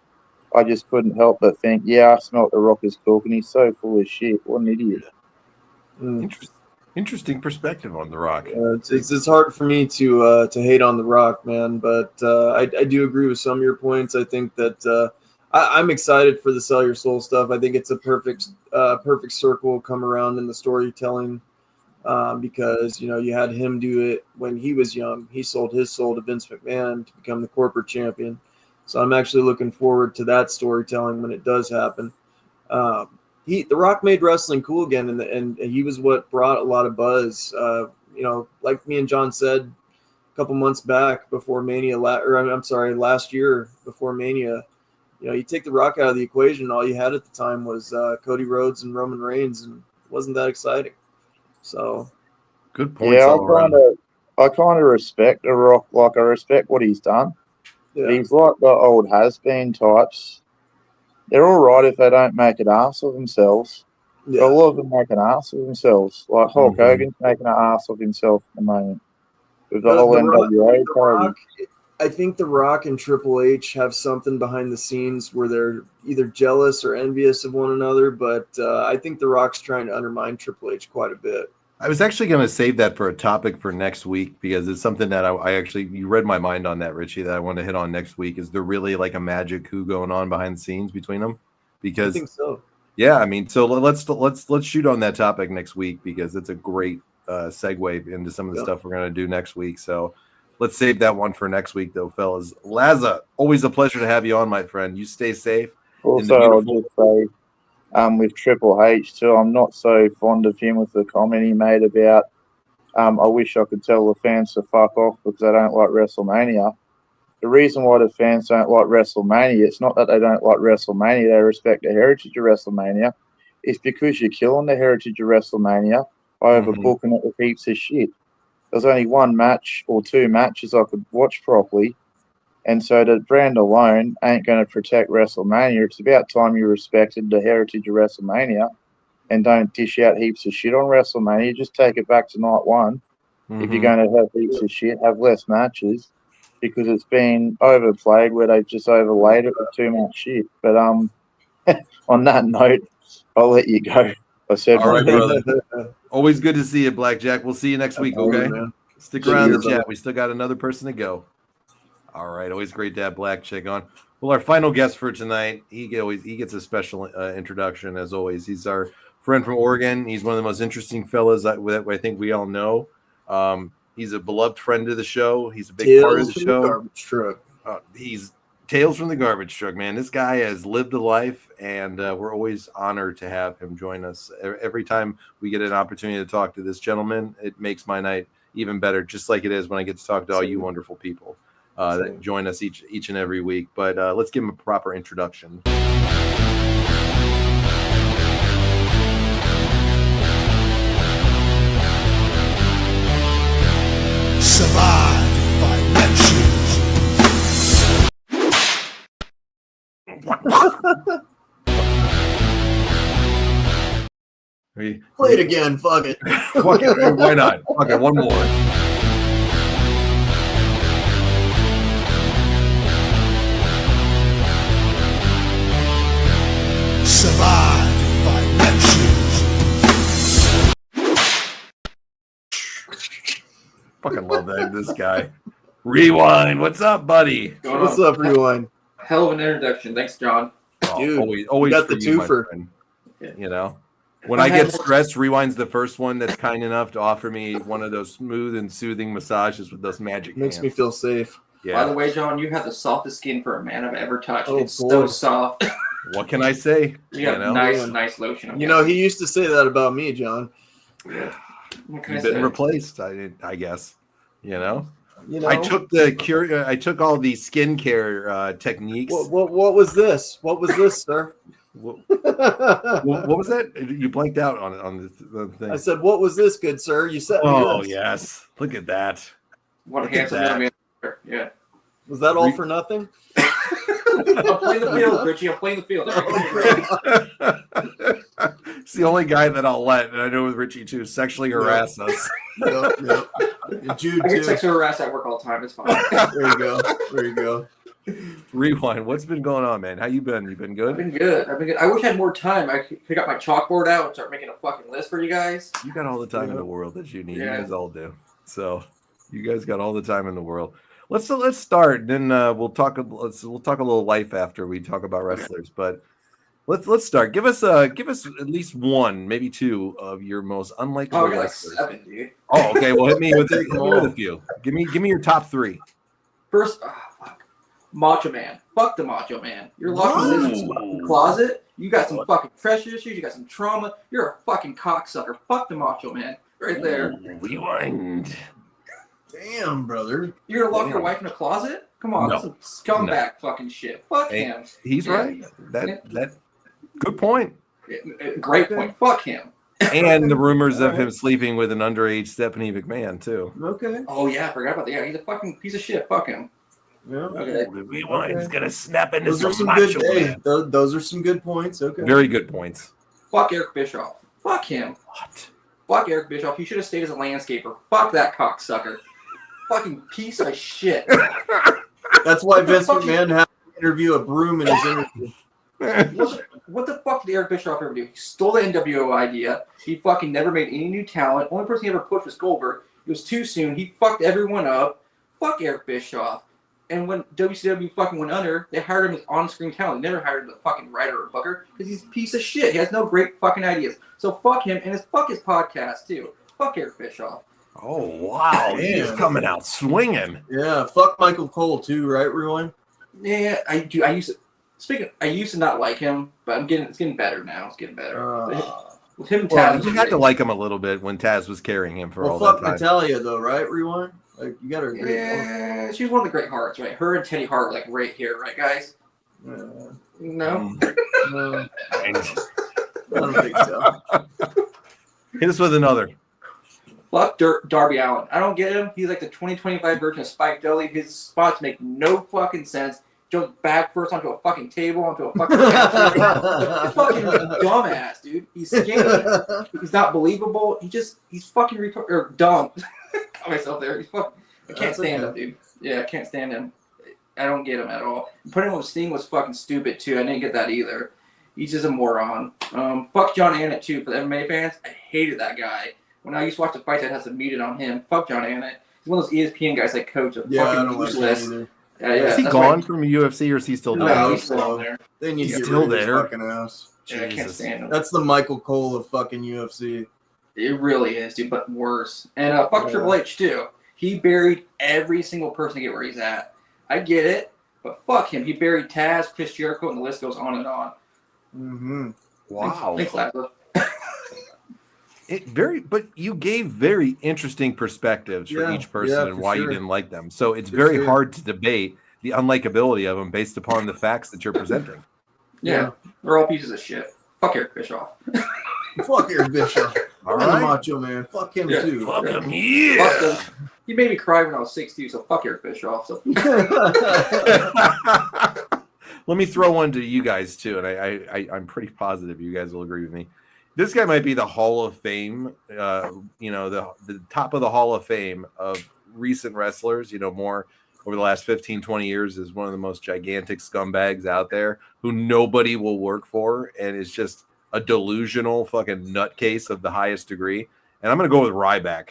I just couldn't help but think, yeah, I smell what The Rock is cooking. He's so full of shit. What an idiot. Interesting perspective on The Rock. It's hard for me to hate on The Rock, man, but I do agree with some of your points. I think that I'm excited for the Sell Your Soul stuff. I think it's a perfect circle come around in the storytelling, because you had him do it when he was young. He sold his soul to Vince McMahon to become the corporate champion. So I'm actually looking forward to that storytelling when it does happen. The Rock made wrestling cool again, and he was what brought a lot of buzz. Like me and John said a couple months back before Mania, last year before Mania. You take The Rock out of the equation, all you had at the time was Cody Rhodes and Roman Reigns, and it wasn't that exciting. So, good points all around. I kind of respect The Rock. Like, I respect what he's done. yeah. But he's like the old has-been types. They're all right if they don't make an ass of themselves. Yeah. But a lot of them make an ass of themselves. Like Hulk Hogan's making an ass of himself at the moment with the whole NWA party. I think The Rock and Triple H have something behind the scenes where they're either jealous or envious of one another, but I think The Rock's trying to undermine Triple H quite a bit. I was actually going to save that for a topic for next week, because it's something that I actually, you read my mind on that, Richie, that I want to hit on next week. Is there really like a magic coup going on behind the scenes between them? Because I think so. Yeah, I mean, so let's shoot on that topic next week, because it's a great segue into some of the stuff we're going to do next week. So let's save that one for next week, though, fellas. Laza, always a pleasure to have you on, my friend. You stay safe. Also, I'll just say, with Triple H too, I'm not so fond of him with the comment he made about I wish I could tell the fans to fuck off because they don't like WrestleMania. The reason why the fans don't like WrestleMania, it's not that they don't like WrestleMania, they respect the heritage of WrestleMania. It's because you're killing the heritage of WrestleMania by overbooking it with heaps of shit. There's only one match or two matches I could watch properly. And so the brand alone ain't going to protect WrestleMania. It's about time you respected the heritage of WrestleMania and don't dish out heaps of shit on WrestleMania. Just take it back to night one. If you're going to have heaps of shit, have less matches, because it's been overplayed where they've just overlaid it with too much shit. But on that note, I'll let you go. I said, all right, brother. Always good to see you, Blackjack. We'll see you next week, okay? Man. Stick around in the chat. We still got another person to go. All right, always great to have Blackjack on. Well, our final guest for tonight, he gets a special introduction as always. He's our friend from Oregon. He's one of the most interesting fellas that I think we all know. He's a beloved friend of the show. He's a big part of the show. The garbage truck. He's Tales from the Garbage Truck, man. This guy has lived a life, and we're always honored to have him join us. Every time we get an opportunity to talk to this gentleman, it makes my night even better, just like it is when I get to talk to all you wonderful people that join us each and every week. But let's give him a proper introduction. Survived by mentions. Play it again. Fuck it. Fuck it. Why not? Okay, one more. Survived by mentions. Fucking love this guy. Rewind. What's up, buddy? What's up, Rewind? Hell of an introduction. Thanks, John. Dude, always got the for you, my twofer. friend. You know, when I get stressed, Rewind's the first one that's kind enough to offer me one of those smooth and soothing massages with those magic Makes hands. me feel safe. Yeah. By the way, John, you have the softest skin for a man I've ever touched. Oh, It's boy. so soft. What can I say? You got know? nice lotion. You know, he used to say that about me, John. What can I You've say? been replaced. I guess. You know. You know, I took I took all the skincare techniques. What was this? What was this, sir? What was that? You blanked out on the thing. I said, "What was this, good sir?" You said, Oh yes, look at that. What a Look at handsome that. young man. Yeah. Was that all for nothing? I'm playing the field, Richie. I'm playing the field. It's the only guy that I'll let, and I know with Richie too, sexually harass us. Yep. Jude I get too. sexually harassed at work all the time. It's fine. There you go. There you go. Rewind. What's been going on, man? How you been? You been I've good? been good. I wish I had more time. I could pick up my chalkboard out and start making a fucking list for you guys. You got all the time in the world that you need. Yeah. You guys all do. So you guys got all the time in the world. Let's start. Then we'll talk a little life after we talk about wrestlers. But let's start. Give us at least one, maybe two of your most unlikable Oh, I got like wrestlers. 7, dude. Oh, okay. Well, hit me with a few. Give me your top three. First, fuck. Macho Man. Fuck the Macho Man. You're locked in this fucking closet. You got some fucking pressure issues. You got some trauma. You're a fucking cocksucker. Fuck the Macho Man. Right there. Rewind. Damn, brother. You're gonna lock your wife in a closet? Come on, that's some scumbag fucking shit. Fuck Hey, him. He's Yeah. right. That good point. Great point. Fuck him. And the rumors of him sleeping with an underage Stephanie McMahon too. Okay. Oh yeah, I forgot about that. Yeah, he's a fucking piece of shit. Fuck him. Yeah. Okay. Rewind's gonna snap into Those are some some good. macho Hey, man. those are some good points. Okay. Very good points. Fuck Eric Bischoff. Fuck him. What? Fuck Eric Bischoff. He should have stayed as a landscaper. Fuck that cocksucker. Fucking piece of shit. That's why Vince McMahon had to interview a broom in his interview. What the fuck did Eric Bischoff ever do? He stole the NWO idea. He fucking never made any new talent. Only person he ever pushed was Goldberg. It was too soon. He fucked everyone up. Fuck Eric Bischoff. And when WCW fucking went under, they hired him as on-screen talent. They never hired him as a fucking writer or booker because he's a piece of shit. He has no great fucking ideas. So fuck him and fuck his podcast too. Fuck Eric Bischoff. Oh wow, he's Damn. coming out swinging. Yeah. Fuck Michael Cole too, right, Rewind? Yeah, I do. I used to not like him, but it's getting better now. It's getting better. With him, and Well, Taz, you had to like him a little bit when Taz was carrying him for Well, all fuck that time. Natalia though, right, Rewind? Like you got her. Great. Yeah, she's one of the great hearts, right? Her and Teddy Hart, like right here, right, guys? No, No, And I don't think so. hit us with another. fuck Darby Allin. I don't get him. He's like the 2025 version of Spike Dudley. His spots make no fucking sense. Jumps back first onto a fucking table, onto a fucking He's fucking dumbass, dude. He's skinny. He's not believable. He's fucking dumb. Got myself there. I can't That's stand okay. him, dude. Yeah, I can't stand him. I don't get him at all. Putting him with Sting was fucking stupid too. I didn't get that either. He's just a moron. Fuck John Annett too. For the MMA fans, I hated that guy. When I used to watch the fights, I'd have to mute it on him. Fuck John Annett. He's one of those ESPN guys like coach. Yeah, I Fucking don't like that useless. either. Yeah, Is he that's gone why- from UFC or is he still doing No, it? he's still on there. They need He's to get still rid of his there? fucking ass. Yeah, I can't Jesus. stand him. That's the Michael Cole of fucking UFC. It really is, dude, but worse. And fuck Yeah. Triple H too. He buried every single person to get where he's at. I get it, but fuck him. He buried Taz, Chris Jericho, and the list goes on and on. Mm-hmm. Wow. Thanks, Lazlo. But you gave very interesting perspectives for Yeah, each person yeah, and for why you sure. didn't like them. So it's For very sure. hard to debate the unlikability of them based upon the facts that you're presenting. Yeah, they're all pieces of shit. Fuck Eric Bischoff. Fuck Eric Bischoff. All And the right. Macho Man. Fuck him Yeah. too. Fuck him, Fuck yeah. him. He made me cry when I was 6 too, so fuck Eric Bischoff. So Let me throw one to you guys too, and I'm pretty positive you guys will agree with me. This guy might be the Hall of Fame, the top of the Hall of Fame of recent wrestlers, more over the last 15, 20 years is one of the most gigantic scumbags out there who nobody will work for and is just a delusional fucking nutcase of the highest degree. And I'm going to go with Ryback.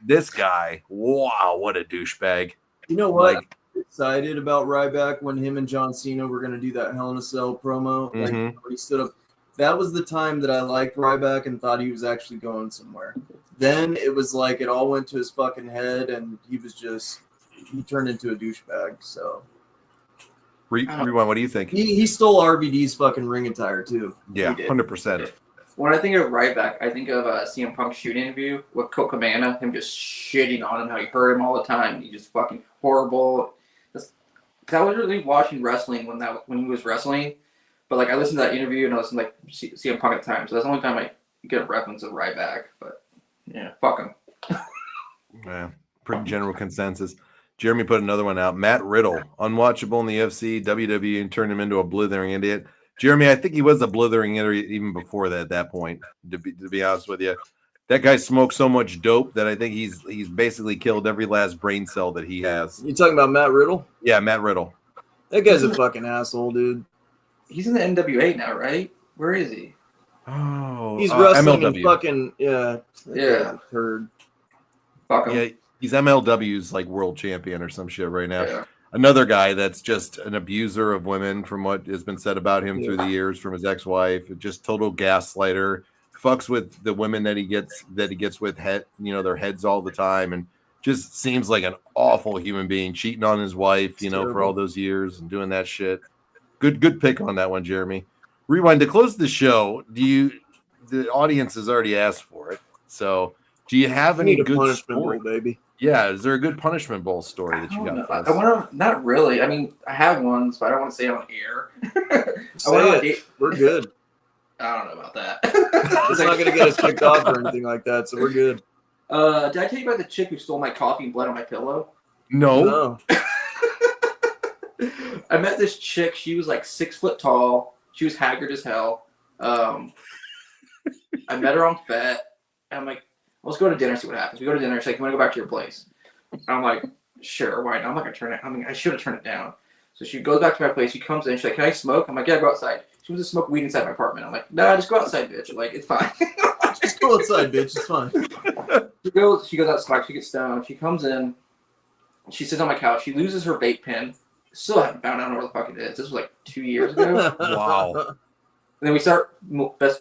This guy, wow, what a douchebag. You know what? Like, I'm excited about Ryback when him and John Cena were going to do that Hell in a Cell promo. Like, Mhm. when he stood up. That was the time that I liked Ryback and thought he was actually going somewhere. Then it was like it all went to his fucking head and he turned into a douchebag. So Rewind, what do you think? he stole RVD's fucking ring attire too. Yeah, He did. 100%. when I think of Ryback, I think of CM Punk's shoot interview with Colt Cabana, him just shitting on him, how he hurt him all the time. He just fucking horrible. I was really watching wrestling when he was wrestling, but like I listened to that interview and I listened to like CM Punk at the time, so that's the only time I get a reference of Ryback. But yeah, fuck him. Yeah, pretty general consensus. Jeremy put another one out. Matt Riddle, unwatchable in the UFC, WWE, and turned him into a blithering idiot. Jeremy, I think he was a blithering idiot even before that. At that point, to be honest with you, that guy smoked so much dope that I think he's basically killed every last brain cell that he has. You talking about Matt Riddle? Yeah, Matt Riddle. That guy's a fucking asshole, dude. He's in the NWA now, right? Where is he? Oh, He's wrestling MLW. in fucking Yeah. Turd. Fuck him. Yeah, he's MLW's like world champion or some shit right now. Yeah. Another guy that's just an abuser of women, from what has been said about him through the years, from his ex-wife, just total gaslighter. Fucks with the women that he gets with their heads all the time, and just seems like an awful human being, cheating on his wife, for all those years and doing that shit. Good pick on that one, Jeremy. Rewind to close the show. The audience has already asked for it, so do you have any Need a good punishment story? bowl, baby. Yeah, is there a good punishment bowl story that you got for us? I want to, not really. I mean, I have ones, but I don't want to say it on air. Say it. We're good. I don't know about that. It's not gonna get us kicked off or anything like that, so we're good. Did I tell you about the chick who stole my coffee and bled on my pillow? No. No. I met this chick. She was like 6 foot tall. She was haggard as hell. I met her on Fet. I'm like, let's go to dinner, see what happens. We go to dinner. She's like, you want to go back to your place? I'm like, sure, why not? I'm not going to turn it. I mean, I should have turned it down. So she goes back to my place. She comes in. She's like, can I smoke? I'm like, yeah, go outside. She wants to smoke weed inside my apartment. I'm like, nah, just go outside, bitch. Like, it's fine. Just go outside, bitch. It's fine. She goes outside. She gets stoned. She comes in. She sits on my couch. She loses her vape pen. Still haven't found out where the fuck it is. This was like 2 years ago. Wow. And then we start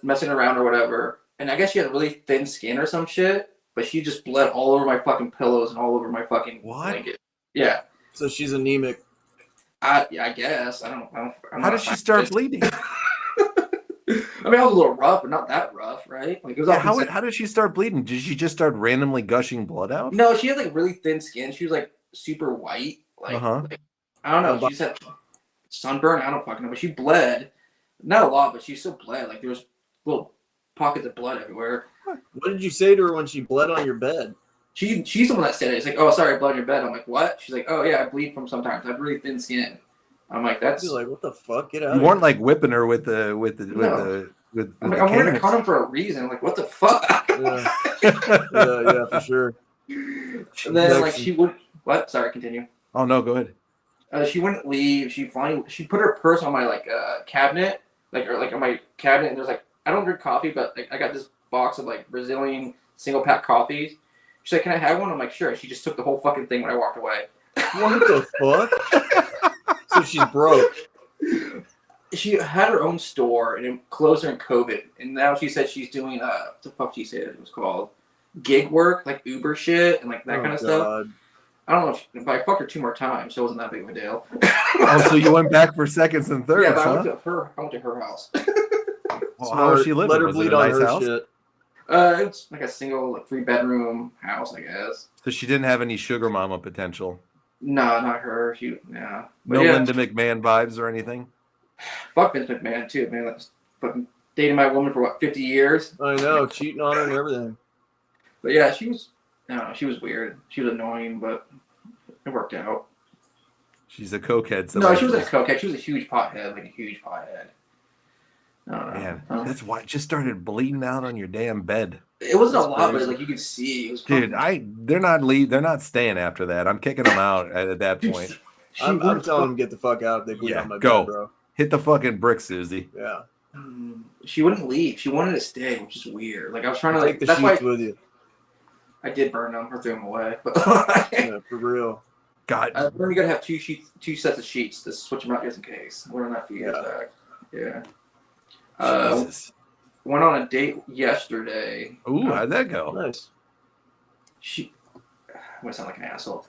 messing around or whatever. And I guess she had really thin skin or some shit. But she just bled all over my fucking pillows and all over my fucking blanket. Yeah. So she's anemic. I guess. I'm How not did she start bleeding? I mean, I was a little rough, but not that rough, right? Like it was How did she start bleeding? Did she just start randomly gushing blood out? No, she had like really thin skin. She was like super white. Like I don't know. She just had sunburn. I don't fucking know. But she bled. Not a lot, but she still bled. Like there was little pockets of blood everywhere. What did you say to her when she bled on your bed? She's the one that said it. It's like, oh, sorry, I bled on your bed. I'm like, what? She's like, oh yeah, I bleed from sometimes. I have really thin skin. I'm like, that's. She's like, what the fuck? Get out. You of weren't here. like whipping her with the I'm wearing a cannons. condom for a reason. I'm like, what the fuck? Yeah, for sure. And then like she would. What? Sorry, continue. Oh no, go ahead. She wouldn't leave. She put her purse on my like cabinet, or on my cabinet. And there's like, I don't drink coffee, but like I got this box of like Brazilian single pack coffees. She's like, can I have one? I'm like, sure. She just took the whole fucking thing when I walked away. What the fuck? So she's broke. She had her own store and it closed during COVID, and now she said she's doing what the fuck she said it was called, gig work, like Uber shit and like that kind of stuff. I don't know if I fucked her 2 more times, so it wasn't that big of a deal. Oh, so you went back for seconds and thirds, yeah, but huh? I went to her house. Well, how was she living? Let her Was bleed it a on nice her house? shit. It's like a single, like 3-bedroom house, I guess. So she didn't have any sugar mama potential. No, not her. But No yeah, Linda McMahon vibes or anything. fuck Vince McMahon too, man. That's fucking dating my woman for what 50 years. I know, cheating on her and everything. But yeah, she was weird. She was annoying, but it worked out. She's a cokehead. So No, she wasn't a cokehead. She was a huge pothead, like a huge pothead. Man, that's why it just started bleeding out on your damn bed. It wasn't That's a lot, crazy. but like you could see. It was Dude, they're not staying after that. I'm kicking them out at that Dude, point. I'm telling them to get the fuck out if they bleed on my go. bed, bro. Hit the fucking brick, Susie. Yeah. She wouldn't leave. She wanted to stay, which is weird. Like I was trying to Take the that's why sheets with you. I did burn them or threw them away. But Yeah, for real. God. I learned you gotta have 2 sets of sheets to switch them out just in case. I learned that a few years back. Yeah. Jesus. Went on a date yesterday. Ooh, how'd that go? Nice. I'm gonna sound like an asshole.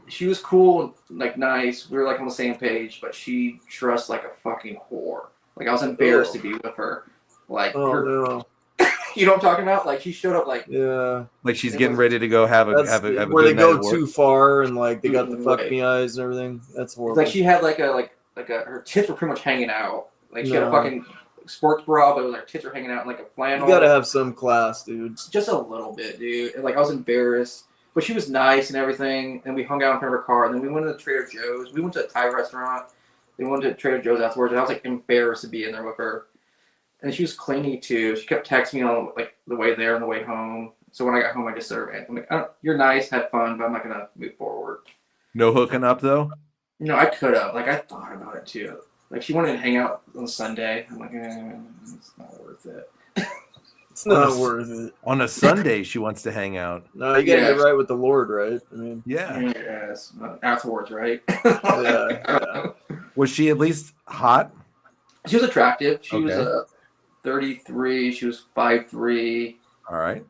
She was cool, like nice. We were like on the same page, but she dressed like a fucking whore. Like I was embarrassed to be with her. Like, no. You know what I'm talking about? Like she showed up like like she's getting ready to go have a where good they go night at too work. far and like they got the fuck Right. me eyes and everything. That's horrible. like she had her tits were pretty much hanging out. Like she had a No. fucking sports bra, but her tits were hanging out in like a flannel. You gotta have some class, dude. Just a little bit, dude. And like I was embarrassed, but she was nice and everything. And we hung out in front of her car, and then we went to the Trader Joe's. We went to a Thai restaurant. We went to Trader Joe's afterwards, and I was like embarrassed to be in there with her. And she was clingy too. She kept texting me on like the way there and the way home. So when I got home, I just said, "I'm like, you're nice, have fun, but I'm not gonna move forward." No hooking up though. No, I could have. Like I thought about it too. Like she wanted to hang out on Sunday. I'm like, it's not worth it. It's not worth it. On a Sunday, she wants to hang out. No, you gotta get right with the Lord, right? I mean, Yeah. Yes. Afterwards, right? yeah. Was she at least hot? She was attractive. She Okay. was 33. She was 5'3". All right.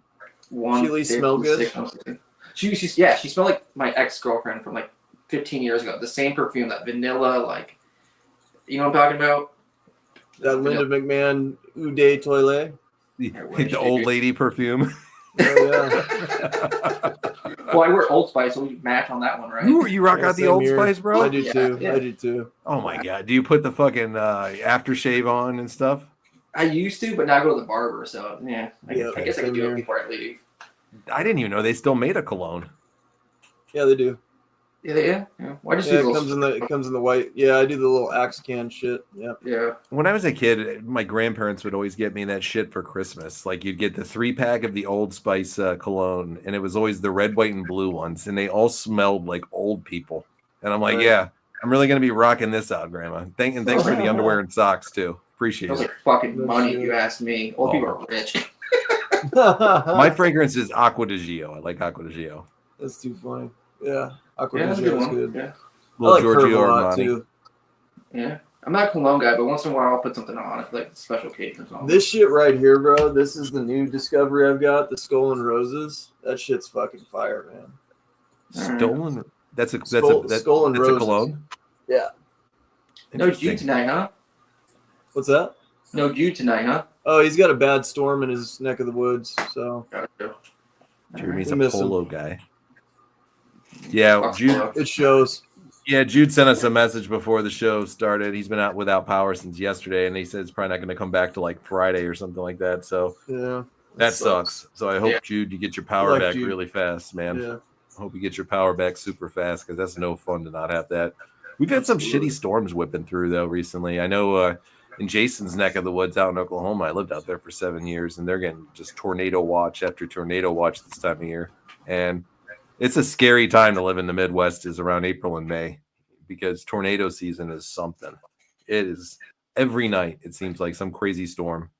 She at least smelled good? She smelled like my ex-girlfriend from like 15 years ago. The same perfume, that vanilla, like, you know what I'm talking about? That Linda McMahon Eau de Toilette. The old lady perfume. Oh yeah. Well, I wear Old Spice, so we match on that one, right? You rock out the Same Old here. Spice, bro? I do too. Yeah. I do too. Oh my God. Do you put the fucking aftershave on and stuff? I used to, but now I go to the barber, so yeah. I guess I same can do here. it before I leave. I didn't even know they still made a cologne. Yeah, they do. Yeah. Why just Yeah, do it comes in the white. Yeah, I do the little axe can shit. Yeah. Yeah. When I was a kid, my grandparents would always get me that shit for Christmas. Like you'd get the 3-pack of the Old Spice cologne, and it was always the red, white, and blue ones, and they all smelled like old people. And I'm like, Right. yeah, I'm really gonna be rocking this out, Grandma. Thanks for the underwear and socks too. Appreciate That was it. like fucking That's money, if good. you ask me. Old people are rich. My fragrance is Aqua di Gio. I like Aqua di Gio. That's too funny. Yeah. Aqua Yeah, di that's a good Gio's one. good. Yeah. I Little like Giorgio Curve a lot Armani. too. Yeah. I'm not a cologne guy, but once in a while I'll put something on it, like special occasions. This shit right here, bro. This is the new discovery I've got. The Skull and Roses. That shit's fucking fire, man. Stolen. That's a Skull and that's Roses. a cologne. Yeah. No Jude tonight, huh? What's that? No Jude tonight, huh? Oh, he's got a bad storm in his neck of the woods. So Gotcha. Jeremy's We a miss him. polo guy. Yeah, Jude. it shows. Yeah, Jude sent us a message before the show started. He's been out without power since yesterday, and he said it's probably not going to come back to like Friday or something like that. So Yeah. that sucks. So I hope, Yeah. Jude, you get your power like back Jude. really fast, man. Yeah. I hope you get your power back super fast because that's no fun to not have that. We've had some Absolutely. shitty storms whipping through, though, recently. I know in Jason's neck of the woods out in Oklahoma, I lived out there for 7 years, and they're getting just tornado watch after tornado watch this time of year. And it's a scary time to live in the Midwest is around April and May because tornado season is something. It is every night. It seems like some crazy storm.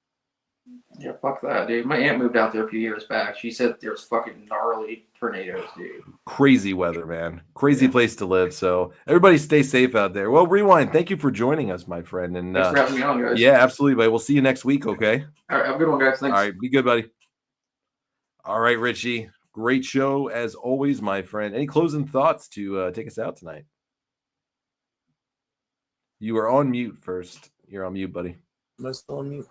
Yeah, fuck that, dude. My aunt moved out there a few years back. She said there's fucking gnarly tornadoes, dude. Crazy weather, man. Crazy place to live. So everybody stay safe out there. Well, Rewind, thank you for joining us, my friend. And Thanks for having me on, guys. yeah, absolutely, buddy. We'll see you next week, okay? All right, have a good one, guys. Thanks. All right, be good, buddy. All right, Richie. Great show as always, my friend. Any closing thoughts to take us out tonight? You are on mute first. You're on mute, buddy. Am I still on mute?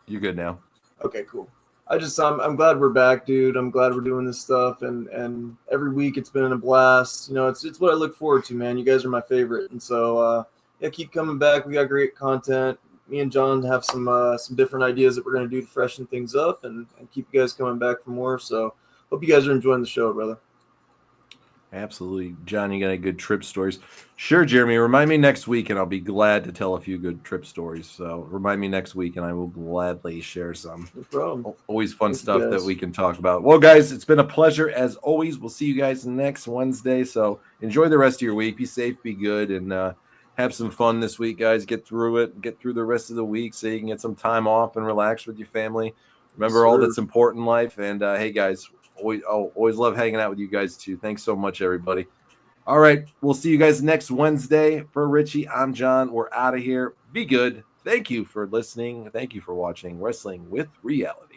You're good now. Okay, cool. I'm glad we're back, dude. I'm glad we're doing this stuff, and every week it's been a blast. You know, it's what I look forward to, man. You guys are my favorite, and so yeah, keep coming back. We got great content. Me and John have some different ideas that we're gonna do to freshen things up and keep you guys coming back for more. So hope you guys are enjoying the show, brother. Absolutely. John, you got any good trip stories? Sure, Jeremy. Remind me next week, and I'll be glad to tell a few good trip stories. So remind me next week, and I will gladly share some. No problem. Always fun Thanks, stuff guys. that we can talk about. Well, guys, it's been a pleasure as always. We'll see you guys next Wednesday. So enjoy the rest of your week. Be safe, be good, and have some fun this week, guys. Get through it. Get through the rest of the week so you can get some time off and relax with your family. Remember all that's important in life. And hey, guys, always love hanging out with you guys too. Thanks so much, everybody. All right, we'll see you guys next Wednesday. For Richie, I'm John. We're out of here. Be good. Thank you for listening. Thank you for watching Wrestling with Reality.